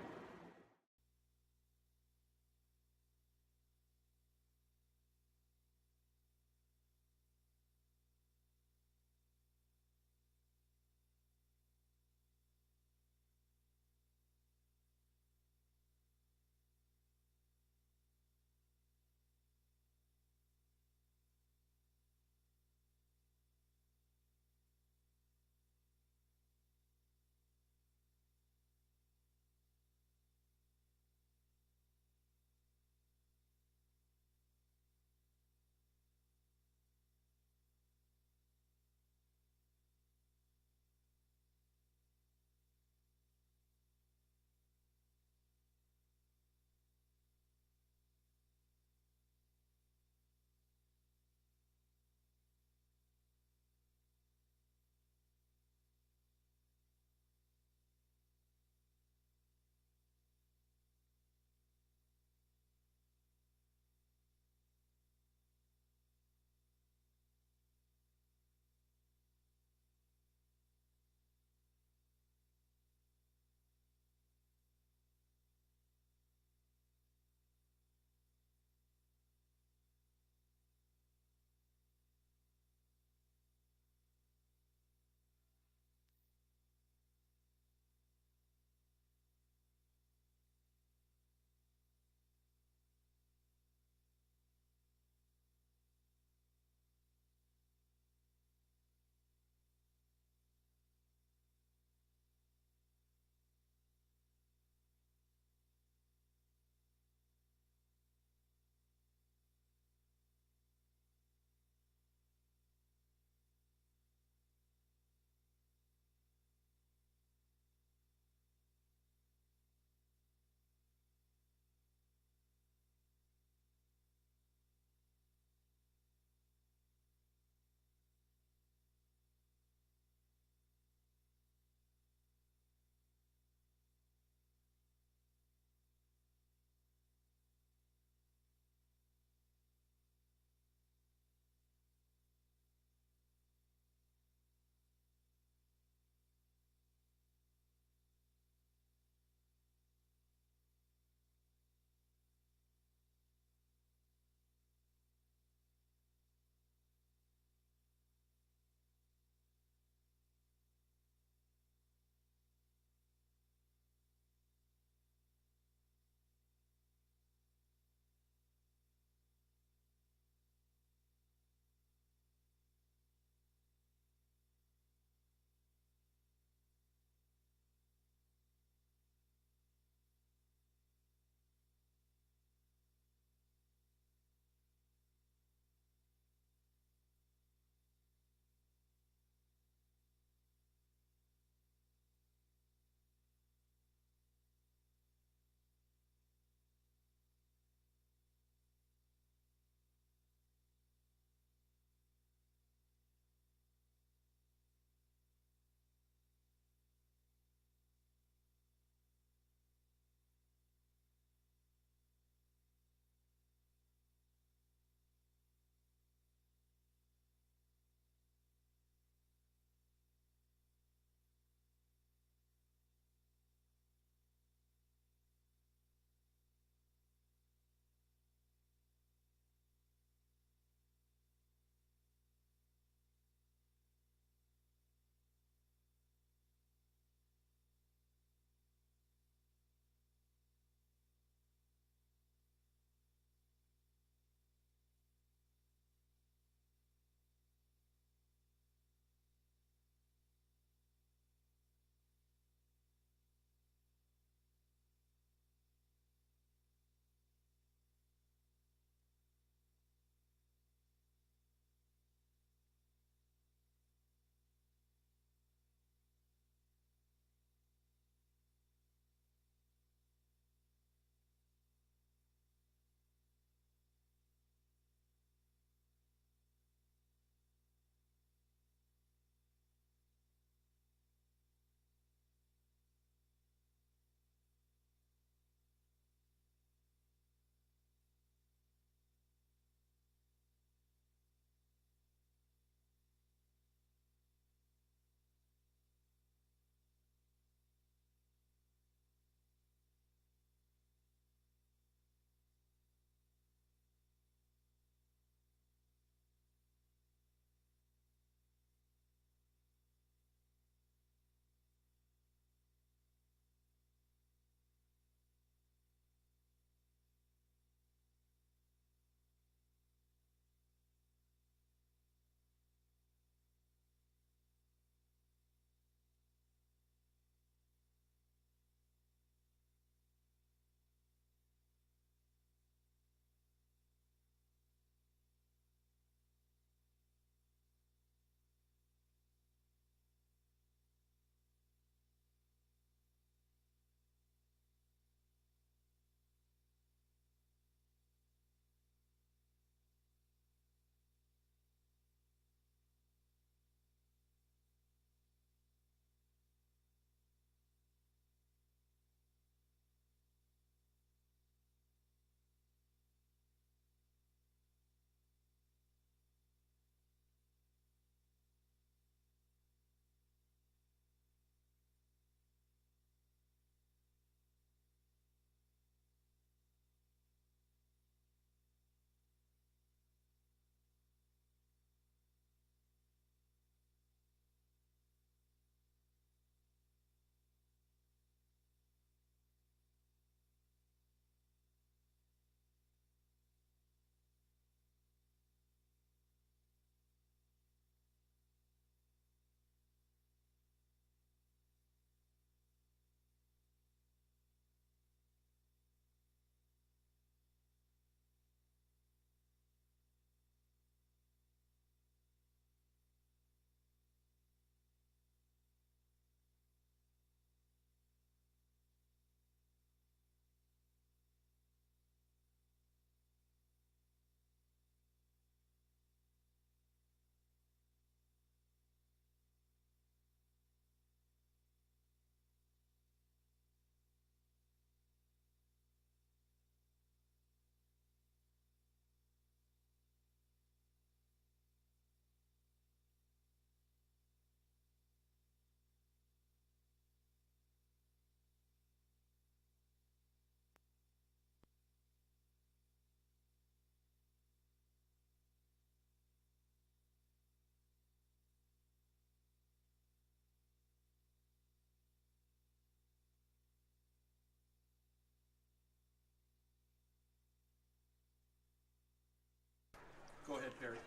Go ahead, Perry.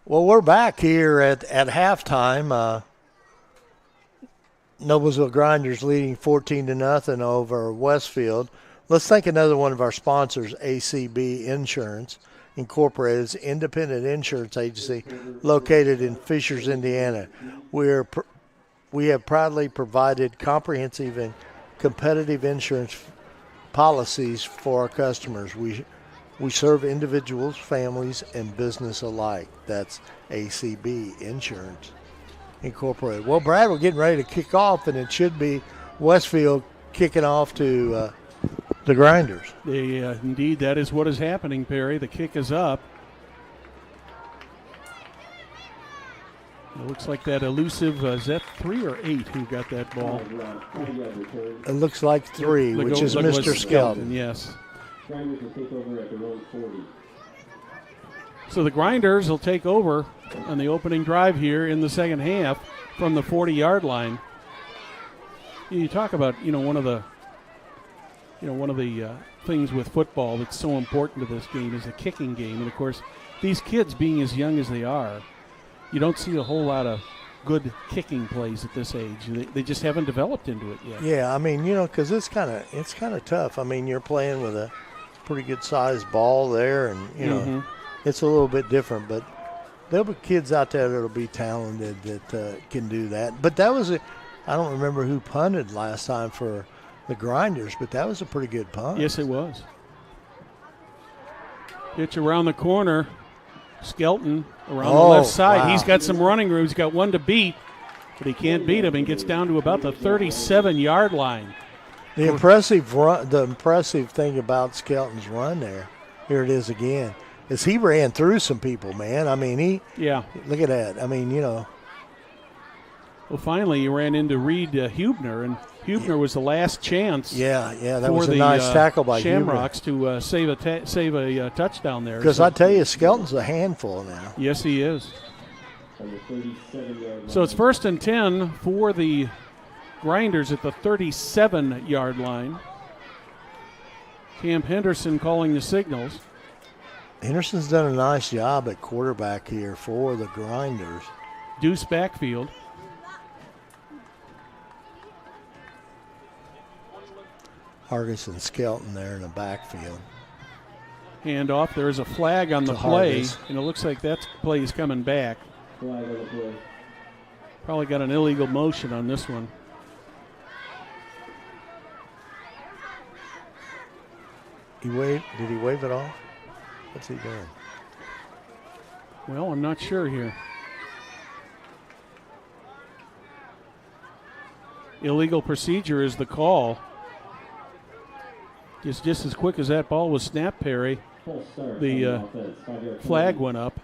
Well, we're back here at halftime. Noblesville Grinders leading 14-0 over Westfield. Let's thank another one of our sponsors, ACB Insurance Incorporated, independent insurance agency located in Fishers, Indiana. We have proudly provided comprehensive and competitive insurance policies for our customers. We serve individuals, families, and business alike. That's ACB Insurance Incorporated. Well, Brad, we're getting ready to kick off, and it should be Westfield kicking off to the Grinders. Indeed, that is what is happening, Perry. The kick is up. It looks like that elusive, is that 3 or 8 who got that ball? It looks like 3, which is Mr. Skelton. Yes. Grinders will take over at their own 40. So the Grinders will take over on the opening drive here in the second half from the 40-yard line. You talk about, one of the things with football that's so important to this game is the kicking game. And, of course, these kids being as young as they are, you don't see a whole lot of good kicking plays at this age. They just haven't developed into it yet. Yeah, I mean, because it's kind of tough. I mean, you're playing with a pretty good-sized ball there, and, it's a little bit different. But there'll be kids out there that'll be talented that can do that. But that was I don't remember who punted last time for the Grinders, but that was a pretty good punt. Yes, it was. Pitch around the corner. Skelton around the left side. Wow. He's got some running room. He's got one to beat, but he can't beat him and gets down to about the 37-yard line. The impressive thing about Skelton's run there, here it is again, is he ran through some people, man. I mean, look at that. I mean, Well, finally he ran into Reed Hubner, and Hubner was the last chance. Yeah, that was a nice tackle by Shamrocks to save a touchdown there. Because I tell you, Skelton's a handful now. Yes, he is. So it's 1st and 10 for the Grinders at the 37-yard line. Cam Henderson calling the signals. Henderson's done a nice job at quarterback here for the Grinders. Deuce backfield. Hargis and Skelton there in the backfield. Handoff. There is a flag on the play, and it looks like that play is coming back. Flag on the play. Probably got an illegal motion on this one. Did he wave it off? What's he doing? Well, I'm not sure here. Illegal procedure is the call. Just as quick as that ball was snapped, Perry, the flag went up.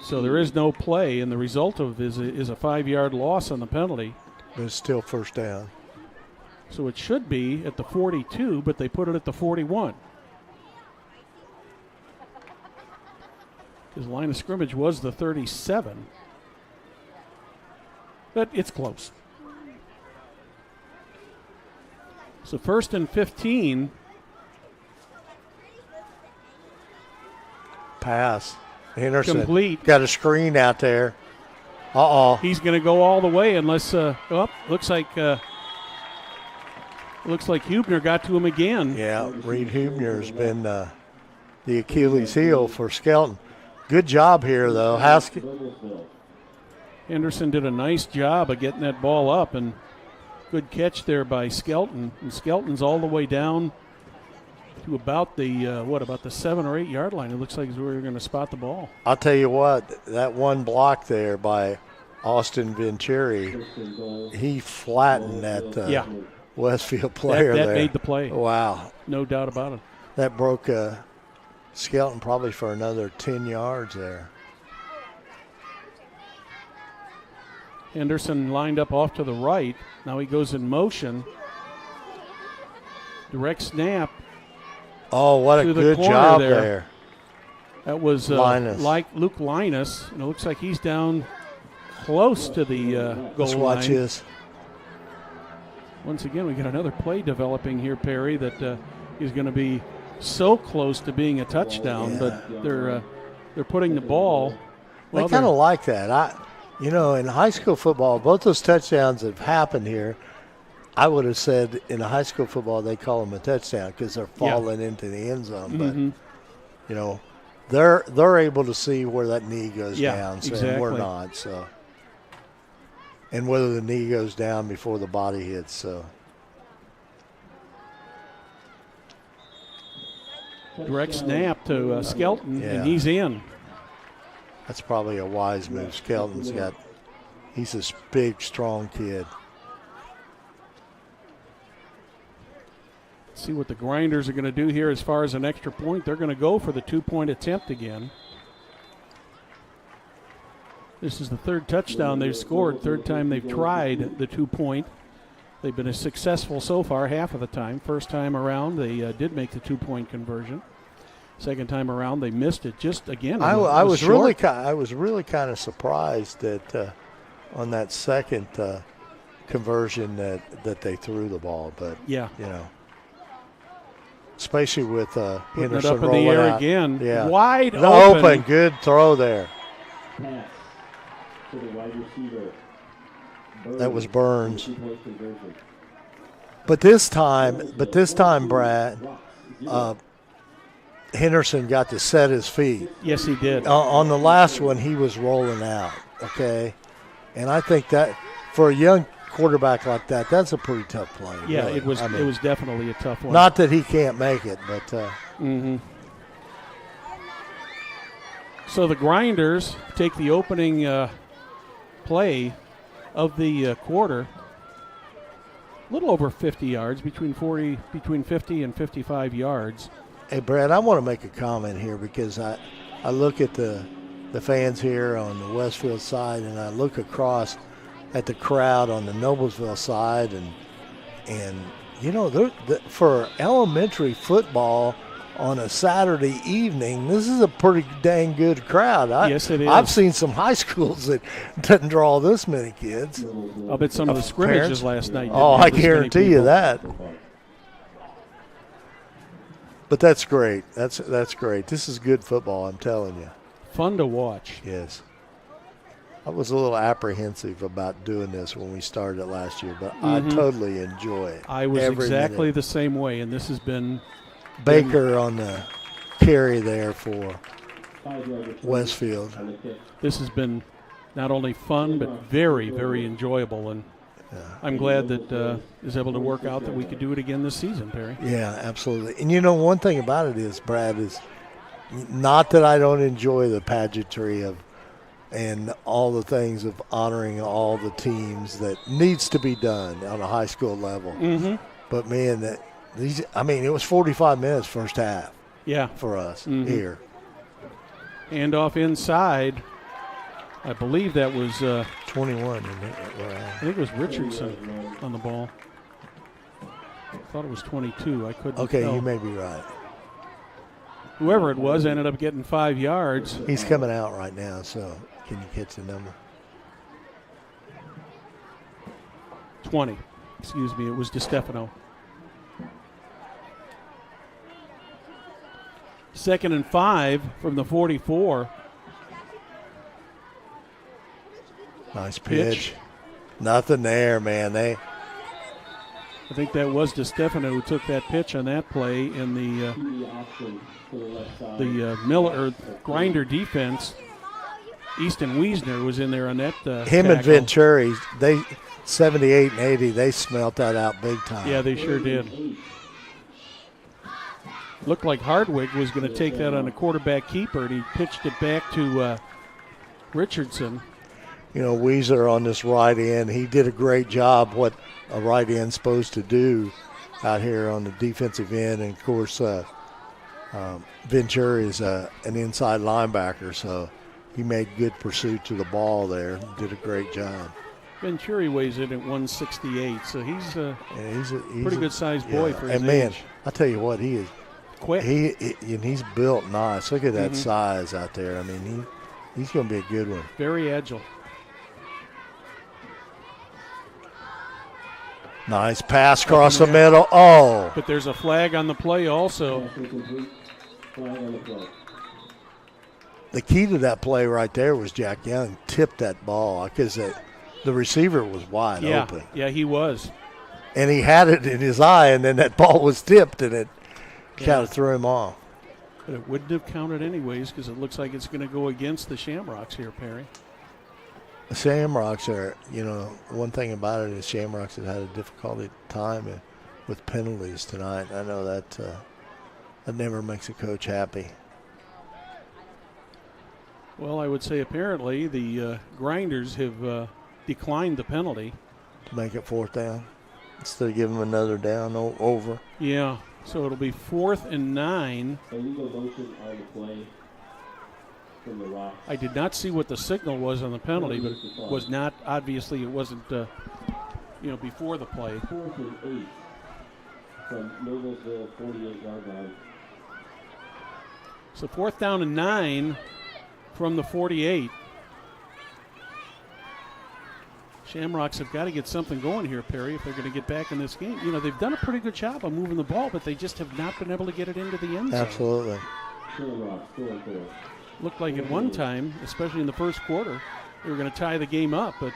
So there is no play, and the result of it is a 5-yard loss on the penalty. But it's still first down. So it should be at the 42, but they put it at the 41. His line of scrimmage was the 37. But it's close. So 1st and 15. Pass. Henderson. Complete. Got a screen out there. Uh-oh. He's going to go all the way unless, looks like Hubner got to him again. Yeah, Reed Hubner has been the Achilles heel for Skelton. Good job here, though. Henderson did a nice job of getting that ball up, and good catch there by Skelton. And Skelton's all the way down to about the 7 or 8 yard line. It looks like we're going to spot the ball. I'll tell you what, that one block there by Austin Venturi, he flattened that Westfield player there. That made the play. Wow. No doubt about it. That broke Skelton probably for another 10 yards there. Henderson lined up off to the right. Now he goes in motion. Direct snap. Oh, what a good job there. That was like Luke Linus, and it looks like he's down close to the goal line. Let's watch this. Once again, we got another play developing here, Perry, that is going to be so close to being a touchdown, but they're putting the ball. Well, I kind of like that. In high school football, both those touchdowns that have happened here, I would have said in high school football they call them a touchdown because they're falling into the end zone. But they're able to see where that knee goes down, so exactly. we're not. So, and whether the knee goes down before the body hits. So, direct snap to Skelton, and he's in. That's probably a wise move. He's a big, strong kid. See what the Grinders are going to do here as far as an extra point. They're going to go for the 2-point attempt again. This is the third touchdown they've scored, third time they've tried the 2-point. They've been successful so far half of the time. First time around, they did make the 2-point conversion. Second time around, they missed it. Just again, I was really kind of surprised that on that second conversion that they threw the ball, but especially with Henderson it up in rolling the air out. again, wide open. Good throw there. Pass to the wide receiver. That was Burns. But this time, Brad, Henderson got to set his feet. Yes, he did. On the last one, he was rolling out, okay? And I think that for a young quarterback like that, that's a pretty tough play. Yeah, really. it was definitely a tough one. Not that he can't make it, but So the Grinders take the opening play of the quarter, a little over 50 yards, between 50 and 55 yards. Hey, Brad, I want to make a comment here because I look at the fans here on the Westfield side, and I look across at the crowd on the Noblesville side, and for elementary football on a Saturday evening, this is a pretty dang good crowd. Yes, it is. I've seen some high schools that doesn't draw this many kids. I'll bet some of the scrimmages last night. I guarantee you that. But that's great. That's great. This is good football, I'm telling you. Fun to watch. Yes. I was a little apprehensive about doing this when we started it last year, but I totally enjoy it. I was exactly the same way, and this has been Baker on the carry there for Westfield. This has been not only fun, but very, very enjoyable, and I'm glad that is able to work out that we could do it again this season, Perry. Yeah, absolutely. And one thing about it is, Brad, is not that I don't enjoy the pageantry and all the things of honoring all the teams that needs to be done on a high school level. But, man, it was 45 minutes first half for us here. And off inside, I believe that was 21. I think it was Richardson on the ball. I thought it was 22. I couldn't tell. You may be right. Whoever it was ended up getting 5 yards. He's coming out right now, so can you catch the number? 20. Excuse me, it was DiStefano. 2nd and 5 from the 44. Nice pitch. Nothing there, man. I think that was DiStefano who took that pitch on that play in the Miller Grinder defense. Easton Wiesner was in there on that Him and Venturi, 78 and 80, they smelt that out big time. Yeah, they sure did. Looked like Hardwick was going to take that on a quarterback keeper, and he pitched it back to Richardson. Weezer on this right end, he did a great job what a right end's supposed to do out here on the defensive end. And, of course, Venturi is an inside linebacker, so he made good pursuit to the ball there. Did a great job. Venturi weighs in at 168, so he's a pretty good-sized boy for his age. And, man, I tell you what, he is quick. And he's built nice. Look at that size out there. I mean, he's going to be a good one. Very agile. Nice pass across the middle. Oh. But there's a flag on the play also. Flag on the play. The key to that play right there was Jack Young tipped that ball because the receiver was wide open. Yeah, he was. And he had it in his eye, and then that ball was tipped, and it kind of threw him off. But it wouldn't have counted anyways because it looks like it's going to go against the Shamrocks here, Perry. The Shamrocks are, one thing about it is Shamrocks have had a difficult time with penalties tonight. I know that never makes a coach happy. Well, I would say apparently the Grinders have declined the penalty. To make it 4th down instead of giving them another down over. Yeah, so it'll be 4th and 9. Illegal motion on the play from the Rocks. I did not see what the signal was on the penalty, but it was not, obviously it wasn't, before the play. 4th and 8 from Noblesville, 48-yard line. So 4th down and 9 from the 48. Shamrocks have got to get something going here, Perry, if they're going to get back in this game. They've done a pretty good job of moving the ball, but they just have not been able to get it into the end zone. Absolutely. Shamrocks, 4-4. Looked like at one time, especially in the first quarter, they were going to tie the game up, but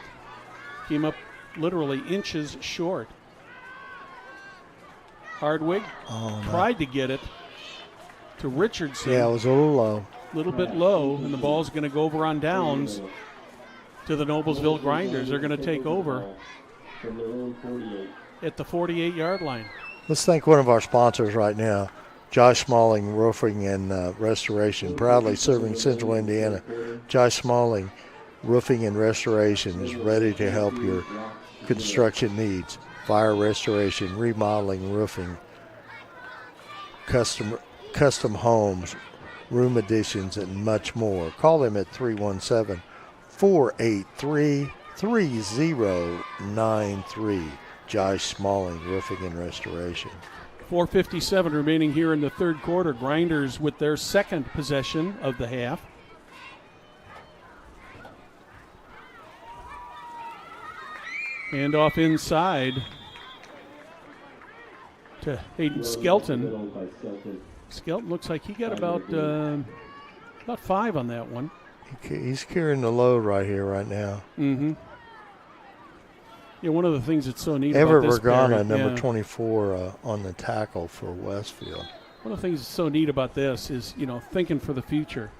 came up literally inches short. Hardwig tried to get it to Richardson. Yeah, it was a little low. A little bit low, and the ball's going to go over on downs to the Noblesville Grinders. They're going to take over at the 48-yard line. Let's thank one of our sponsors right now, Josh Smalling Roofing and Restoration, proudly serving Central Indiana. Josh Smalling Roofing and Restoration is ready to help your construction needs. Fire restoration, remodeling, roofing, custom homes, room additions, and much more. Call them at 317-483-3093. Josh Smalling Roofing and Restoration. 4:57 remaining here in the third quarter. Grinders with their second possession of the half. Hand off inside to Hayden Skelton. Skelton looks like he got about 5 on that one. He's carrying the load right here, right now. Mm-hmm. Yeah, one of the things that's so neat Everett about this, Vergana, Perry, number 24 on the tackle for Westfield. One of the things that's so neat about this is, thinking for the future.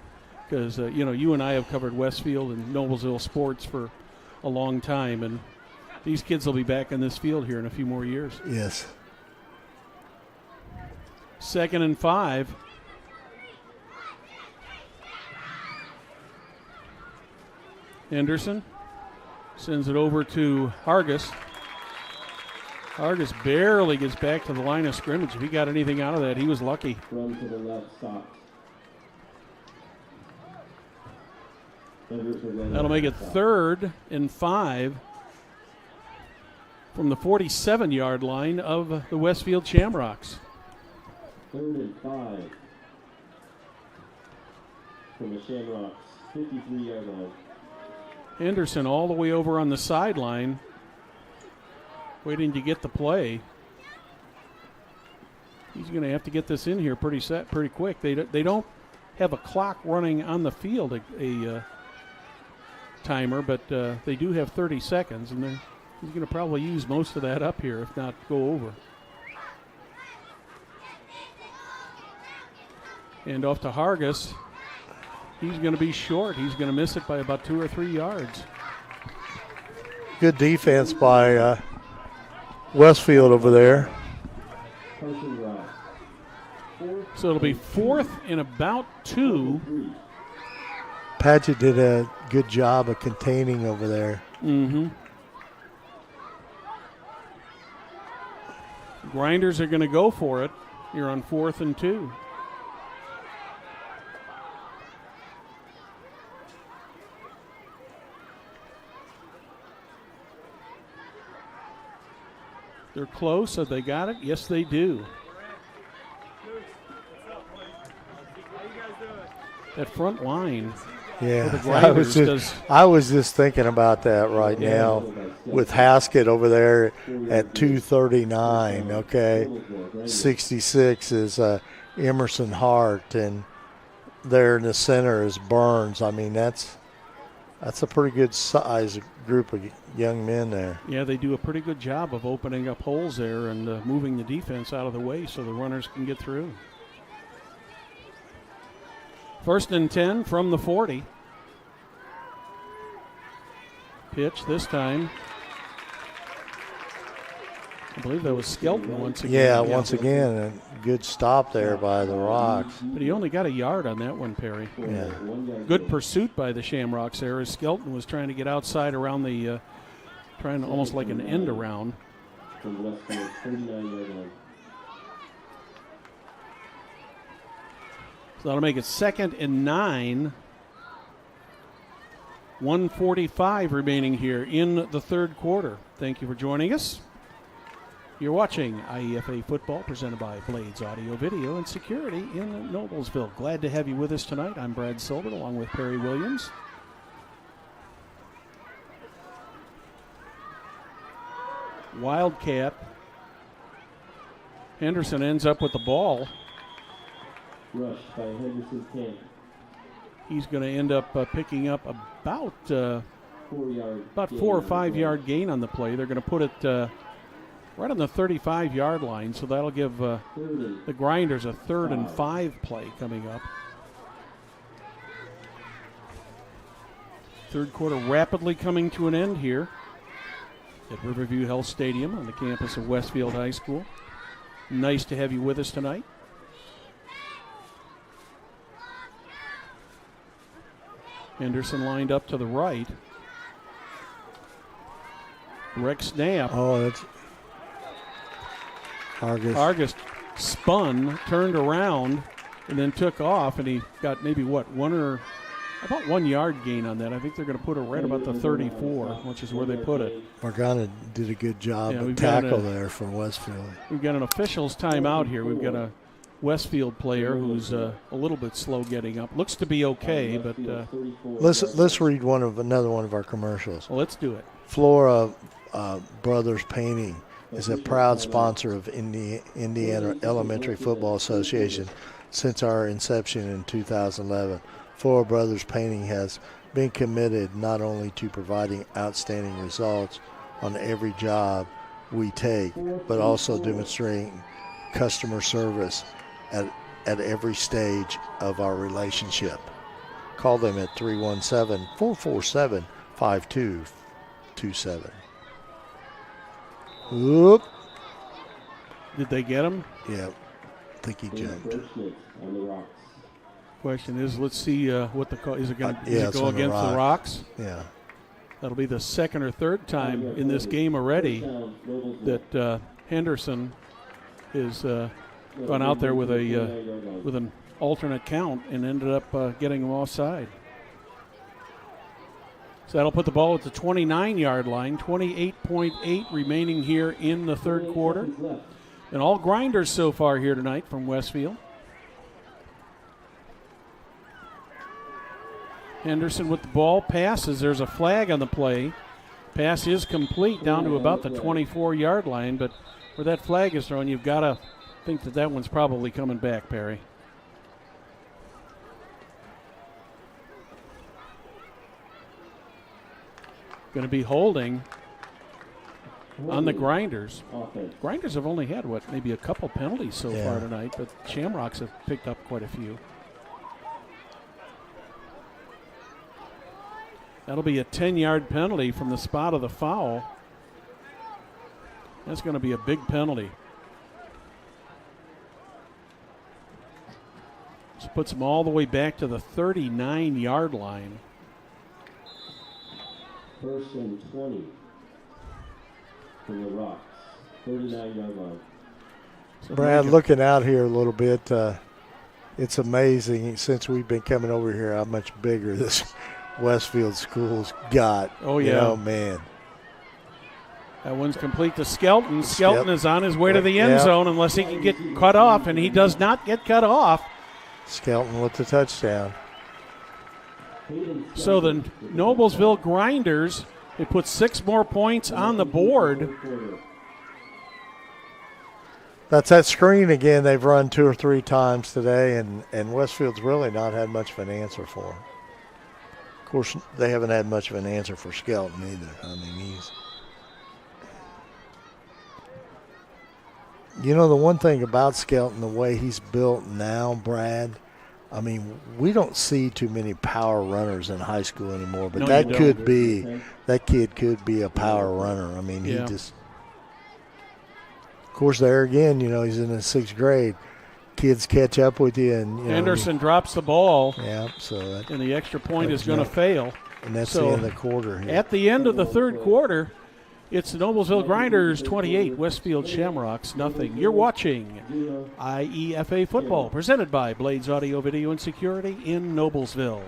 Because, you and I have covered Westfield and Noblesville sports for a long time, and these kids will be back in this field here in a few more years. Yes. 2nd and 5. Henderson sends it over to Hargis. Hargis barely gets back to the line of scrimmage. If he got anything out of that, he was lucky. Run to the left, stop. That'll make it 3rd and 5 from the 47-yard line of the Westfield Shamrocks. 3rd and 5 from the Shamrocks, 53-yard line. Henderson all the way over on the sideline, waiting to get the play. He's going to have to get this in here pretty quick. They don't have a clock running on the field, a timer, but they do have 30 seconds, and he's going to probably use most of that up here, if not go over. And off to Hargis. He's going to be short. He's going to miss it by about 2 or 3 yards. Good defense by Westfield over there. So it'll be 4th and about 2. Padgett did a good job of containing over there. Mm-hmm. Grinders are going to go for it. You're on 4th and 2. They're close. Have they got it? Yes, they do. That front line Yeah, the Grinders. I was just thinking about that right now with Haskett over there at 239, okay? 66 is Emerson Hart, and there in the center is Burns. I mean, that's a pretty good size group of young men there. Yeah, they do a pretty good job of opening up holes there and moving the defense out of the way so the runners can get through. 1st and 10 from the 40. Pitch this time. I believe that was Skelton once again. Yeah, once again, a good stop there by the Rocks. But he only got a yard on that one, Perry. Yeah. Good pursuit by the Shamrocks there as Skelton was trying to get outside around the, trying almost like an end around. From Westfield, 39-yard line. So that'll make it 2nd and 9. 1:45 remaining here in the 3rd quarter. Thank you for joining us. You're watching IEFA football presented by Blades Audio, Video, and Security in Noblesville. Glad to have you with us tonight. I'm Brad Silver along with Perry Williams. Wildcat. Henderson ends up with the ball. Rush by Henderson Camp. He's going to end up picking up about 4 or 5 yard gain on the play. They're going to put it right on the 35-yard line, so that'll give the Grinders a 3rd and 5 play coming up. 3rd quarter rapidly coming to an end here at Riverview Health Stadium on the campus of Westfield High School. Nice to have you with us tonight. Henderson lined up to the right. Rex snap. Oh, that's Argus. Argus spun, turned around, and then took off, and he got maybe about 1 yard gain on that. I think they're going to put it right about the 34, which is where they put it. Morgana did a good job of tackle there for Westfield. We've got an official's timeout here. We've got a Westfield player who's a little bit slow getting up. Looks to be okay, but let's read another one of our commercials. Well, let's do it. Flora Brothers Painting is a proud sponsor of Indiana Elementary Football Association since our inception in 2011. Flora Brothers Painting has been committed not only to providing outstanding results on every job we take, but also demonstrating customer service at every stage of our relationship. Call them at 317-447-5227. Whoop. Did they get him? Yeah, I think he jumped. Question is, let's see what the call is. It going to go on against the Rocks? Yeah. That'll be the 2nd or 3rd time in this game already that Henderson is gone out there with an alternate count and ended up getting him offside. So that'll put the ball at the 29-yard line. 28.8 remaining here in the 3rd quarter. And all Grinders so far here tonight from Westfield. Henderson with the ball, passes. There's a flag on the play. Pass is complete down to about the 24-yard line, but where that flag is thrown, you've got to think that one's probably coming back, Perry. Going to be holding on the Grinders. Grinders have only had, maybe a couple penalties so far tonight, but Shamrocks have picked up quite a few. That'll be a 10-yard penalty from the spot of the foul. That's going to be a big penalty. This puts them all the way back to the 39-yard line. 1st and 20 from the Rocks, 39-yard line. So Brad, looking out here a little bit, it's amazing since we've been coming over here how much bigger this Westfield school's got. Oh, yeah. You know, man. That one's complete to Skelton. Skelton is on his way to the end zone unless he can get cut off, and he does not get cut off. Skelton with the touchdown. So the Noblesville Grinders, they put 6 more points on the board. That's that screen again they've run 2 or 3 times today, and Westfield's really not had much of an answer for him. Of course, they haven't had much of an answer for Skelton either. I mean, you know, the one thing about Skelton, the way he's built now, Brad, I mean, we don't see too many power runners in high school anymore, but that kid could be a power runner. I mean, he just, of course, there again, you know, he's in the 6th grade. Kids catch up with you, and you know, Anderson drops the ball. Yeah, so and the extra point is going to fail. And that's the end of the quarter here. At the end of the 3rd quarter, it's the Noblesville Grinders 28, Westfield Shamrocks nothing. You're watching IEFA football, presented by Blades Audio, Video, and Security in Noblesville.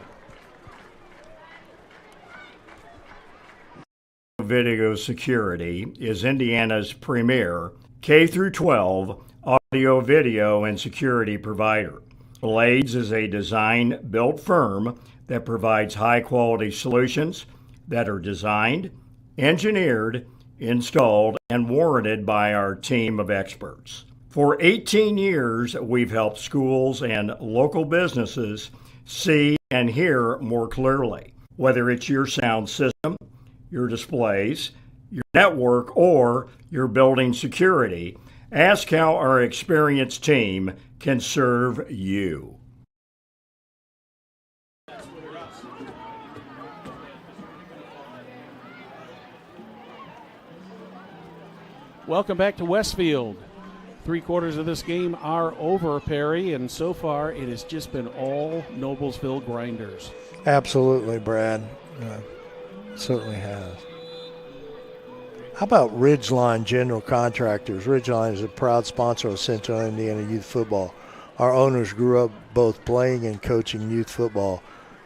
Video Security is Indiana's premier K-12 audio, video, and security provider. Blades is a design-built firm that provides high-quality solutions that are designed, engineered, installed, and warranted by our team of experts. For 18 years, we've helped schools and local businesses see and hear more clearly. Whether it's your sound system, your displays, your network, or your building security, ask how our experienced team can serve you. Welcome back to Westfield. 3 quarters of this game are over, Perry, and so far it has just been all Noblesville Grinders. Absolutely, Brad. Certainly has. How about Ridgeline General Contractors? Ridgeline is a proud sponsor of Central Indiana Youth Football. Our owners grew up both playing and coaching youth football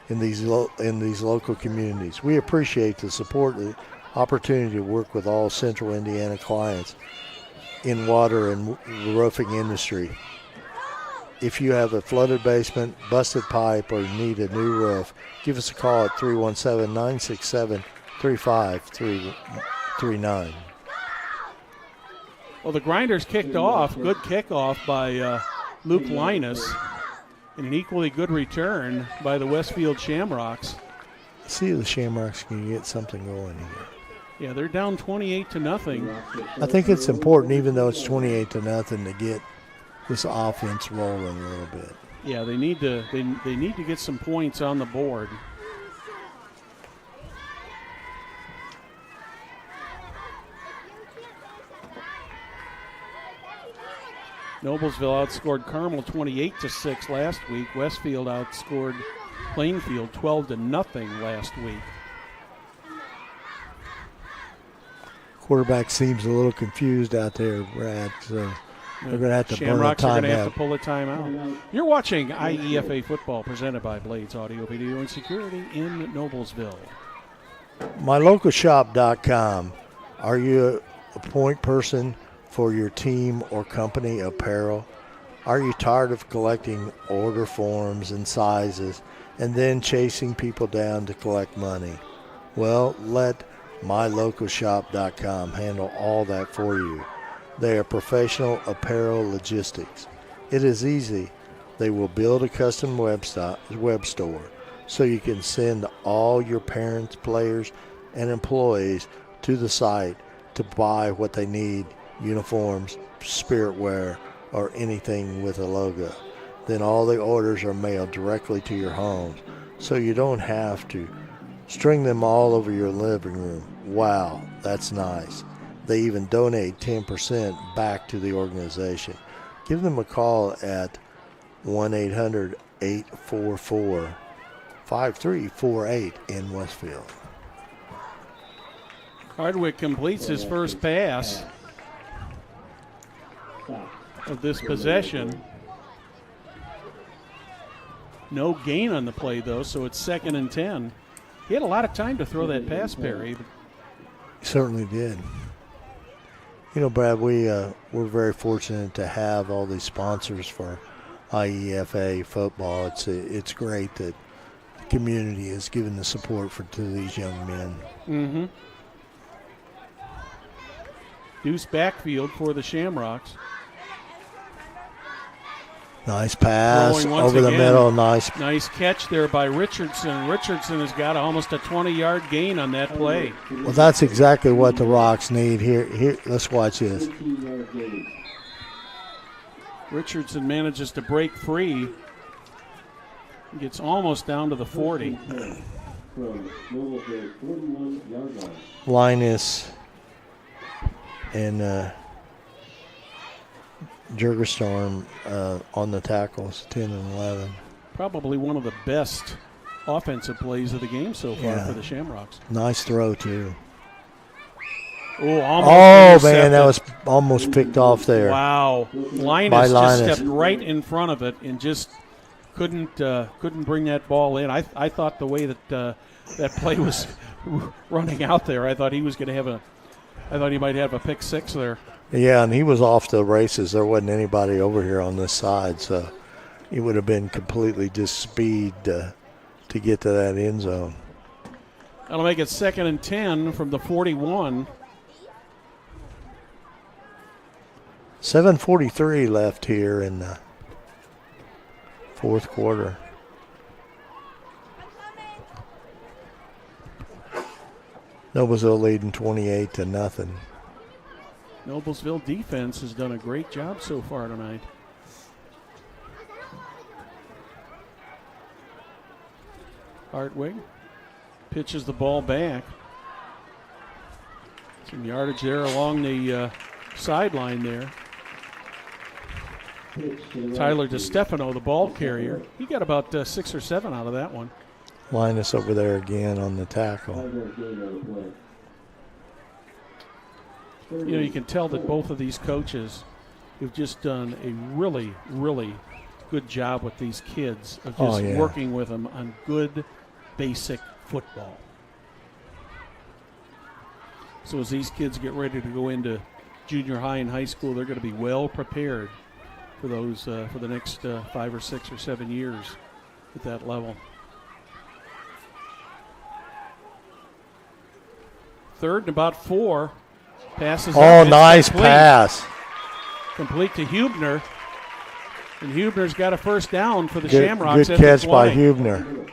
in these local communities. We appreciate the support and the opportunity to work with all Central Indiana clients in water and roofing industry. If you have a flooded basement, busted pipe, or need a new roof, give us a call at 317-967-3539. Well, the Grinders kicked off. Good kickoff by Luke Linus, and an equally good return by the Westfield Shamrocks. See if the Shamrocks can get something going here. Yeah, they're down 28-0. I think it's important, even though it's 28-0, to get this offense rolling a little bit. Yeah, they need to get some points on the board. Noblesville outscored Carmel 28-6 last week. Westfield outscored Plainfield 12-0 last week. Quarterback seems a little confused out there, Brad, so they're going to have to Shamrocks burn a are going to have timeout. to pull a timeout. You're watching IEFA football, presented by Blades Audio, Video, and Security in Noblesville. MyLocalShop.com. Are you a point person for your team or company apparel? Are you tired of collecting order forms and sizes and then chasing people down to collect money? Well, let MyLocalShop.com handle all that for you. They are professional apparel logistics. It is easy. They will build a custom web store so you can send all your parents, players, and employees to the site to buy what they need, uniforms, spirit wear, or anything with a logo. Then all the orders are mailed directly to your homes, so you don't have to string them all over your living room. Wow, that's nice. They even donate 10% back to the organization. Give them a call at 1-800-844-5348 in Westfield. Hardwick completes his first pass of this possession. No gain on the play, though, so it's 2nd and 10. He had a lot of time to throw that pass, Perry. He certainly did. You know, Brad, we're very fortunate to have all these sponsors for IEFA football. It's great that community has given the support to these young men. Mm-hmm. Deuce backfield for the Shamrocks. Nice pass Throwing once over the again. middle. Nice. Nice catch there by Richardson. Richardson has got almost a 20-yard gain on that play. Well, that's exactly what the Rocks need. Here, let's watch this. Richardson manages to break free. Gets almost down to the 40. Linus and Jurgerstorm on the tackles, 10 and 11. Probably one of the best offensive plays of the game so far for the Shamrocks. Nice throw, too. Oh, almost man, intercepted. that was almost picked off there. Wow. Linus just stepped right in front of it and just couldn't bring that ball in. I thought the way that that play was running out there, I thought he was going to have I thought he might have a pick six there. Yeah, and he was off the races. There wasn't anybody over here on this side, so he would have been completely just speed to get to that end zone. That'll make it 2nd and 10 from the 41. 7:43 left here in the fourth quarter. Noblesville leading 28-0. Noblesville defense has done a great job so far tonight. Hartwig pitches the ball back. Some yardage there along the sideline there. Tyler DeStefano, the ball carrier. He got about 6 or 7 out of that one. Linus over there again on the tackle. You know, you can tell that both of these coaches have just done a really, really good job with these kids of just working with them on good, basic football. So as these kids get ready to go into junior high and high school, they're going to be well prepared for those for the next 5 or 6 or 7 years at that level. 3rd and about 4. Passes. Oh, nice pass. Complete to Hubner. And Hubner's got a first down for the Shamrocks. Good catch by Hubner.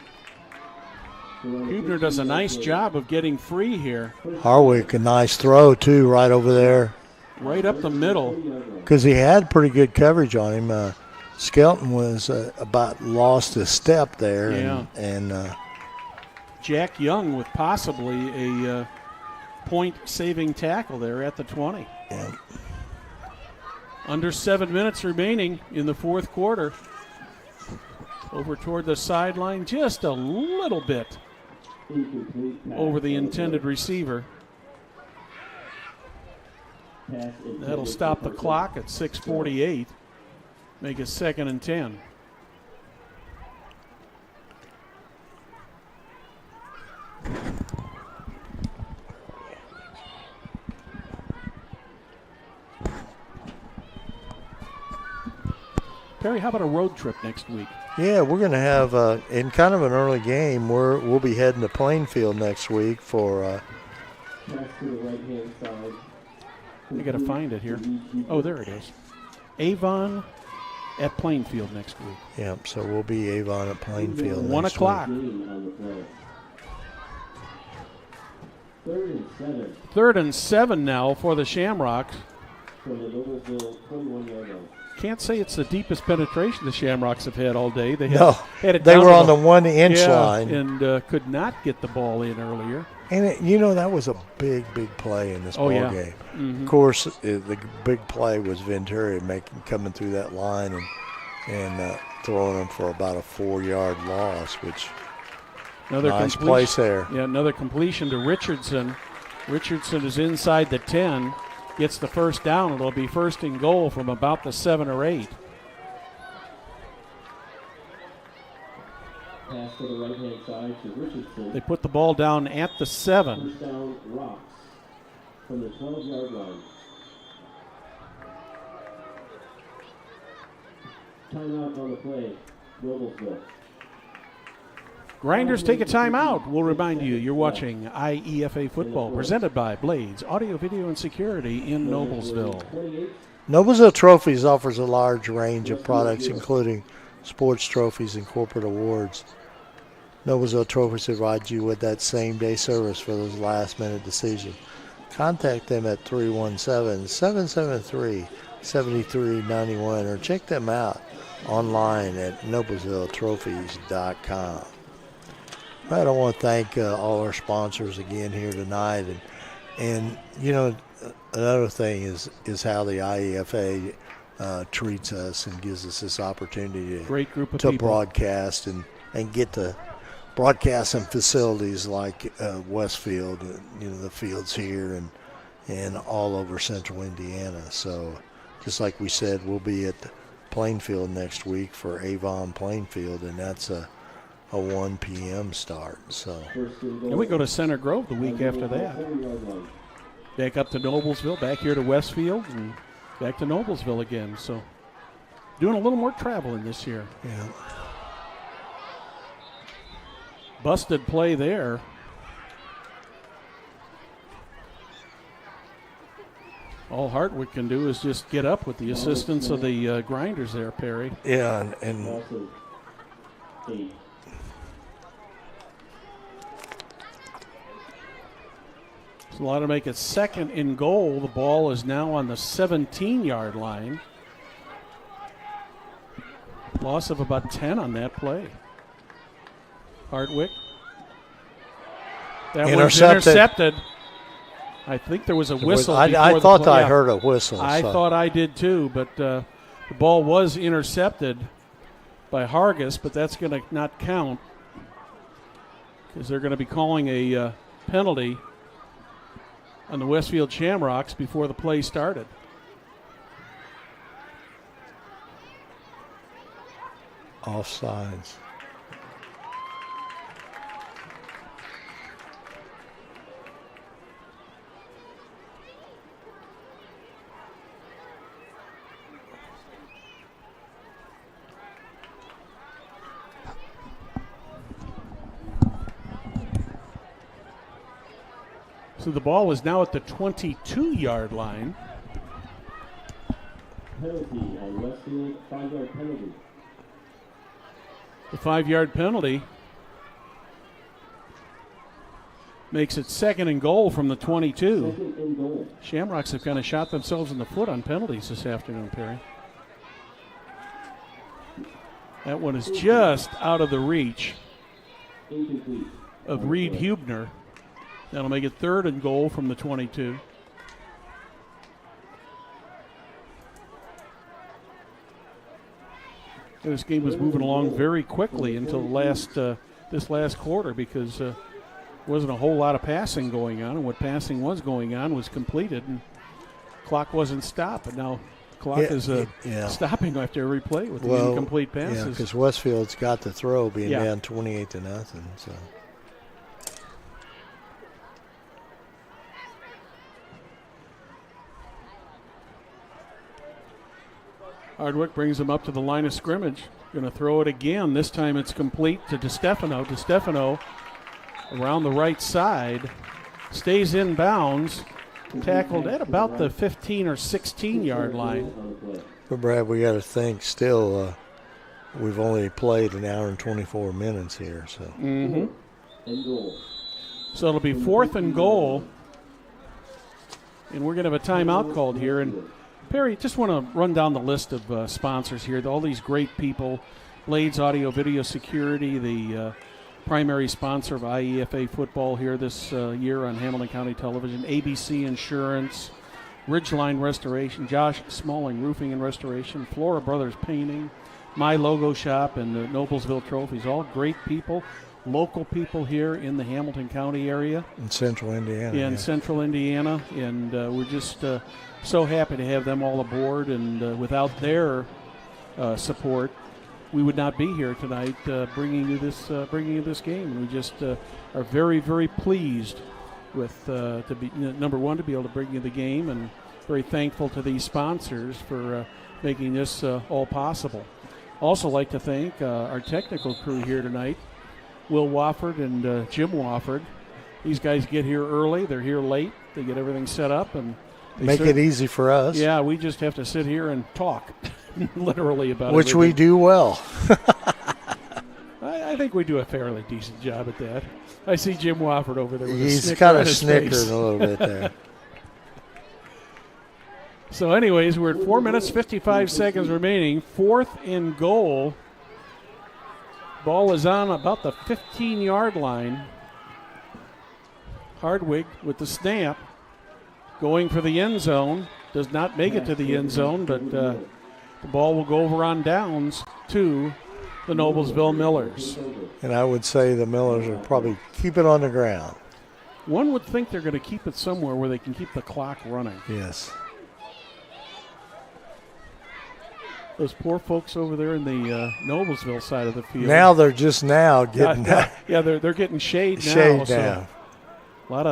Hubner does a nice job of getting free here. Harwick, a nice throw, too, right over there. Right up the middle. Because he had pretty good coverage on him. Skelton was about lost his step there. Yeah. And Jack Young with possibly a point-saving tackle there at the 20. Yeah. Under 7 minutes remaining in the fourth quarter. Over toward the sideline, just a little bit over the intended receiver. That'll stop the clock at 6:48. Make it 2nd and 10. Perry, how about a road trip next week? Yeah, we're going to have, in kind of an early game, we'll be heading to Plainfield next week for. Pass to the right-hand side. I got to find it here. Oh, there it is. Avon at Plainfield next week. Yep, so we'll be Avon at Plainfield 1 next o'clock. week. 3rd and 7. 3rd and 7 now for the Shamrocks. From the Noblesville 21-yard line. Can't say it's the deepest penetration the Shamrocks have had all day. They had it they down were to on the 1 inch line. And could not get the ball in earlier. And, that was a big, big play in this ball game. Mm-hmm. Of course, the big play was Ventura coming through that line and throwing them for about a 4-yard loss, which nice place there. Yeah, another completion to Richardson. Richardson is inside the 10, gets the first down. It'll be 1st and goal from about the 7 or 8. Pass to the right-hand side to Richardson. They put the ball down at the 7. First down, Rocks from the 12-yard line. Timeout on the play, Noblesville. Grinders take a timeout. We'll remind you, you're watching IEFA football presented by Blades Audio, Video, and Security in Noblesville. Noblesville Trophies offers a large range of products, including sports trophies and corporate awards. Noblesville Trophies provide you with that same-day service for those last-minute decisions. Contact them at 317-773-7391 or check them out online at noblesvilletrophies.com. All right, I want to thank all our sponsors again here tonight. And you know, another thing is how the IEFA treats us and gives us this opportunity Great group of to people. broadcast and get to broadcast in facilities like Westfield, you know, the fields here and all over central Indiana. So just like we said, we'll be at Plainfield next week for Avon Plainfield, and that's a 1 p.m. start. So And we go to Center Grove the week after that. Back up to Noblesville, back here to Westfield, and back to Noblesville again. So doing a little more traveling this year. yeah. Busted play there. All Hartwick can do is just get up with the assistance of the Grinders there, Perry. Yeah, and Also, 8. So a lot to make it second and goal. The ball is now on the 17-yard line. Loss of about 10 on that play. Hartwick. That was intercepted. I think there was a whistle. I thought I heard a whistle. I thought I did too, but the ball was intercepted by Hargis, but that's going to not count because they're going to be calling a penalty on the Westfield Shamrocks before the play started. Offsides. So the ball is now at the 22-yard line. Penalty on Westfield, 5-yard penalty. The 5-yard penalty makes it second and goal from the 22. Second and goal. Shamrocks have kind of shot themselves in the foot on penalties this afternoon, Perry. That one is just out of the reach Incomplete. of Reed Hubner. That'll make it third and goal from the 22. This game was moving along very quickly until this last quarter because there wasn't a whole lot of passing going on, and what passing was going on was completed, and clock wasn't stopped. But now the clock is stopping after every play with the incomplete passes. Yeah, because Westfield's got the throw being down 28-0. So. Hardwick brings him up to the line of scrimmage. Going to throw it again. This time it's complete to DeStefano. DeStefano around the right side. Stays in bounds. Tackled at about the 15 or 16-yard line. But, Brad, we got to think still we've only played an hour and 24 minutes here. So. And goal. So it'll be fourth and goal. And we're going to have a timeout called here. And Perry, just want to run down the list of sponsors here. All these great people. Blades Audio Video Security, the primary sponsor of IEFA football here this year on Hamilton County Television. ABC Insurance, Ridgeline Restoration, Josh Smalling Roofing and Restoration, Flora Brothers Painting, My Logo Shop, and the Noblesville Trophies. All great people, local people here in the Hamilton County area. In central Indiana. In central Indiana. And we're just so happy to have them all aboard, and without their support, we would not be here tonight bringing you this game. And we just are very, very pleased with to be number one, to be able to bring you the game, and very thankful to these sponsors for making this all possible. Also like to thank our technical crew here tonight. Will Wofford and Jim Wofford. These guys get here early. They're here late. They get everything set up and make it easy for us. Yeah, we just have to sit here and talk, literally about which everything. we do well. I think we do a fairly decent job at that. I see Jim Wofford over there with He's a kind of snickering snickering a little bit there. So anyways, we're at 4 minutes, 55 seconds remaining. 4th and goal. Ball is on about the 15-yard line. Hardwig with the snap. Going for the end zone. Does not make it to the end zone, but the ball will go over on downs to the Noblesville Millers. And I would say the Millers will probably keep it on the ground. One would think they're going to keep it somewhere where they can keep the clock running. Yes. Those poor folks over there in the Noblesville side of the field. Now they're just now getting yeah, they're getting shade now. Shade so now. A lot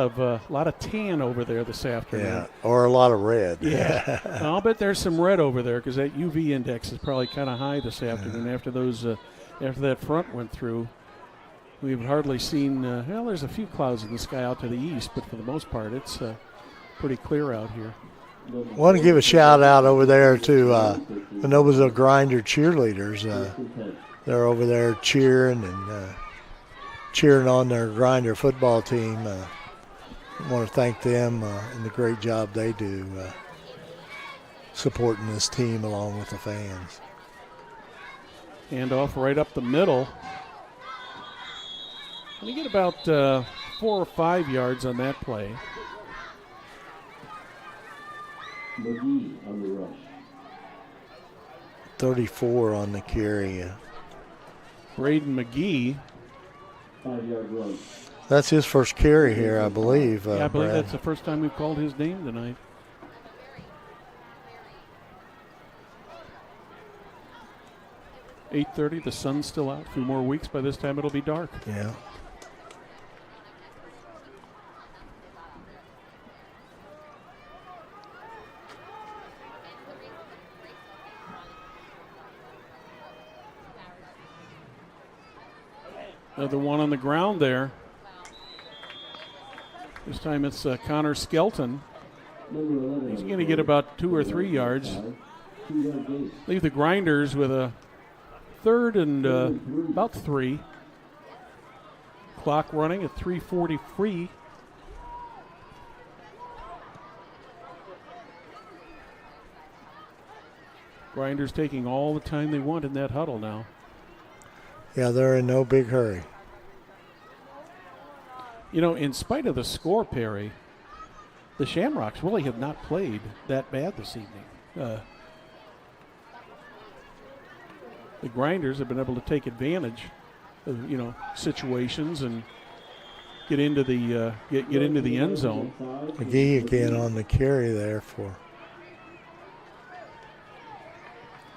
of tan over there this afternoon. Yeah, or a lot of red. Yeah, I'll bet there's some red over there because that UV index is probably kind of high this afternoon after that front went through. We've hardly seen. Well, there's a few clouds in the sky out to the east, but for the most part, it's pretty clear out here. Want to give a shout out over there to the Noblesville Grinder cheerleaders. They're over there cheering and cheering on their Grinder football team. I want to thank them and the great job they do supporting this team along with the fans. Hand off right up the middle. We get about 4 or 5 yards on that play. McGee on the rush. 34 on the carry. Braden McGee. 5-yard run. That's his first carry here, I believe. Yeah, I believe Brad. that's the first time we've called his name tonight. .8:30, the sun's still out. A few more weeks, by this time it'll be dark. Yeah. Another one on the ground there. This time it's Connor Skelton. He's going to get about 2 or 3 yards. Leave the Grinders with a 3rd and about 3. Clock running at 3:43. Grinders taking all the time they want in that huddle now. Yeah, they're in no big hurry. You know, in spite of the score, Perry, the Shamrocks really have not played that bad this evening. The Grinders have been able to take advantage of, situations and get into the get into the end zone. McGee again on the carry there for.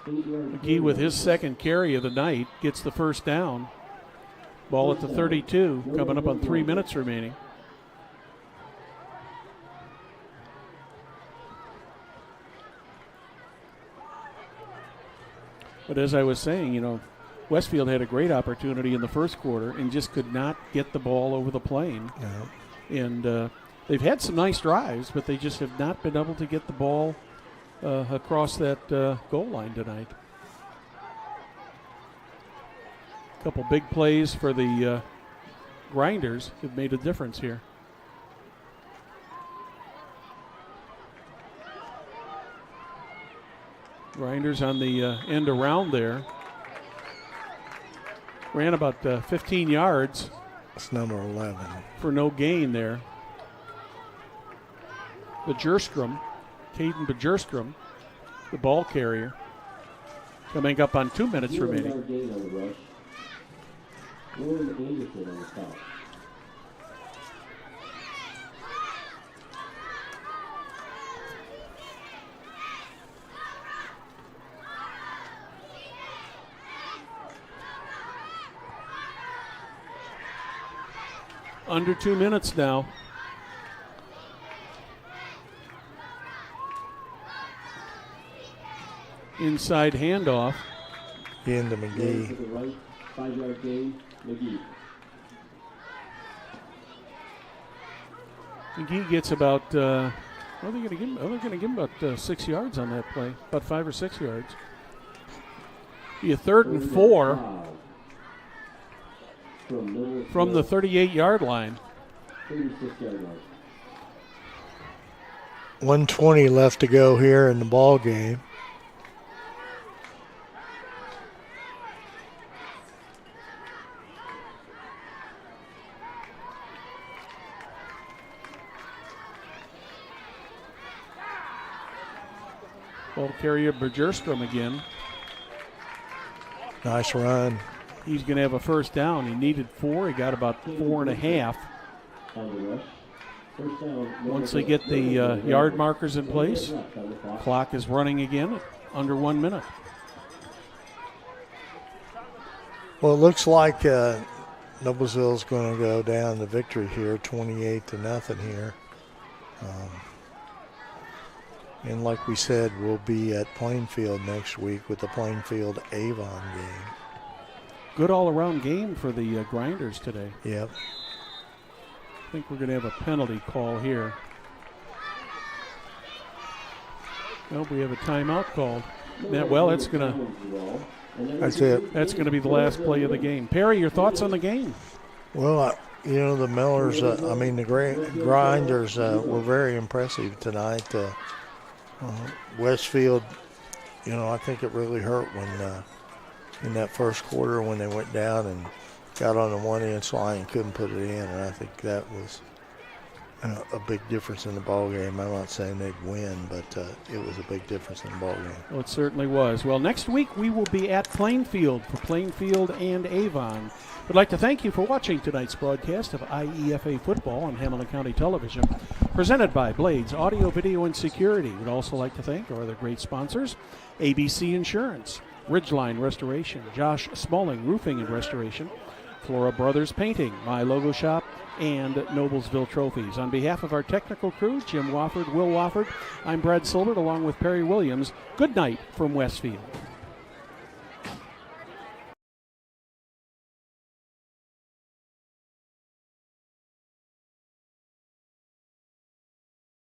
McGee with his second carry of the night gets the first down. Ball at the 32, coming up on 3 minutes remaining. But as I was saying, Westfield had a great opportunity in the first quarter and just could not get the ball over the plane. Yeah. And they've had some nice drives, but they just have not been able to get the ball across that goal line tonight. A couple big plays for the Grinders have made a difference here. Grinders on the end around there. Ran about 15 yards. That's number 11. For no gain there. Caden Bajurstrom, the ball carrier, coming up on 2 minutes remaining. Under 2 minutes now. Inside handoff. Into McGee. To the right, 5-yard gain, McGee. I think he gets about, they're going to give him about 6 yards on that play, about 5 or 6 yards. Be a 3rd and 4 from the 38-yard line. 36-yard line. 1:20 left to go here in the ball game. Ball carrier Bergerstrom again. Nice run. He's going to have a first down. He needed 4. He got about 4.5. Once they get the yard markers in place, clock is running again at under 1 minute. Well, it looks like Noblesville's going to go down to victory here, 28-0 here. And like we said, we'll be at Plainfield next week with the Plainfield Avon game. Good all-around game for the Grinders today. Yep. I think we're going to have a penalty call here. Nope, we have a timeout called. That's going to. That's it. That's going to be the last play of the game. Perry, your thoughts on the game? Well, the Millers, the Grinders were very impressive tonight. Westfield, I think it really hurt when in that first quarter when they went down and got on the 1-inch line and couldn't put it in, and I think that was a big difference in the ball game. I'm not saying they'd win, but it was a big difference in the ball game. Well, it certainly was. Well, next week we will be at Plainfield for Plainfield and Avon. We'd like to thank you for watching tonight's broadcast of IEFA football on Hamilton County Television, presented by Blades Audio, Video, and Security. We'd also like to thank our other great sponsors, ABC Insurance, Ridgeline Restoration, Josh Smalling Roofing and Restoration, Flora Brothers Painting, My Logo Shop, and Noblesville Trophies. On behalf of our technical crew, Jim Wofford, Will Wofford, I'm Brad Silbert along with Perry Williams. Good night from Westfield.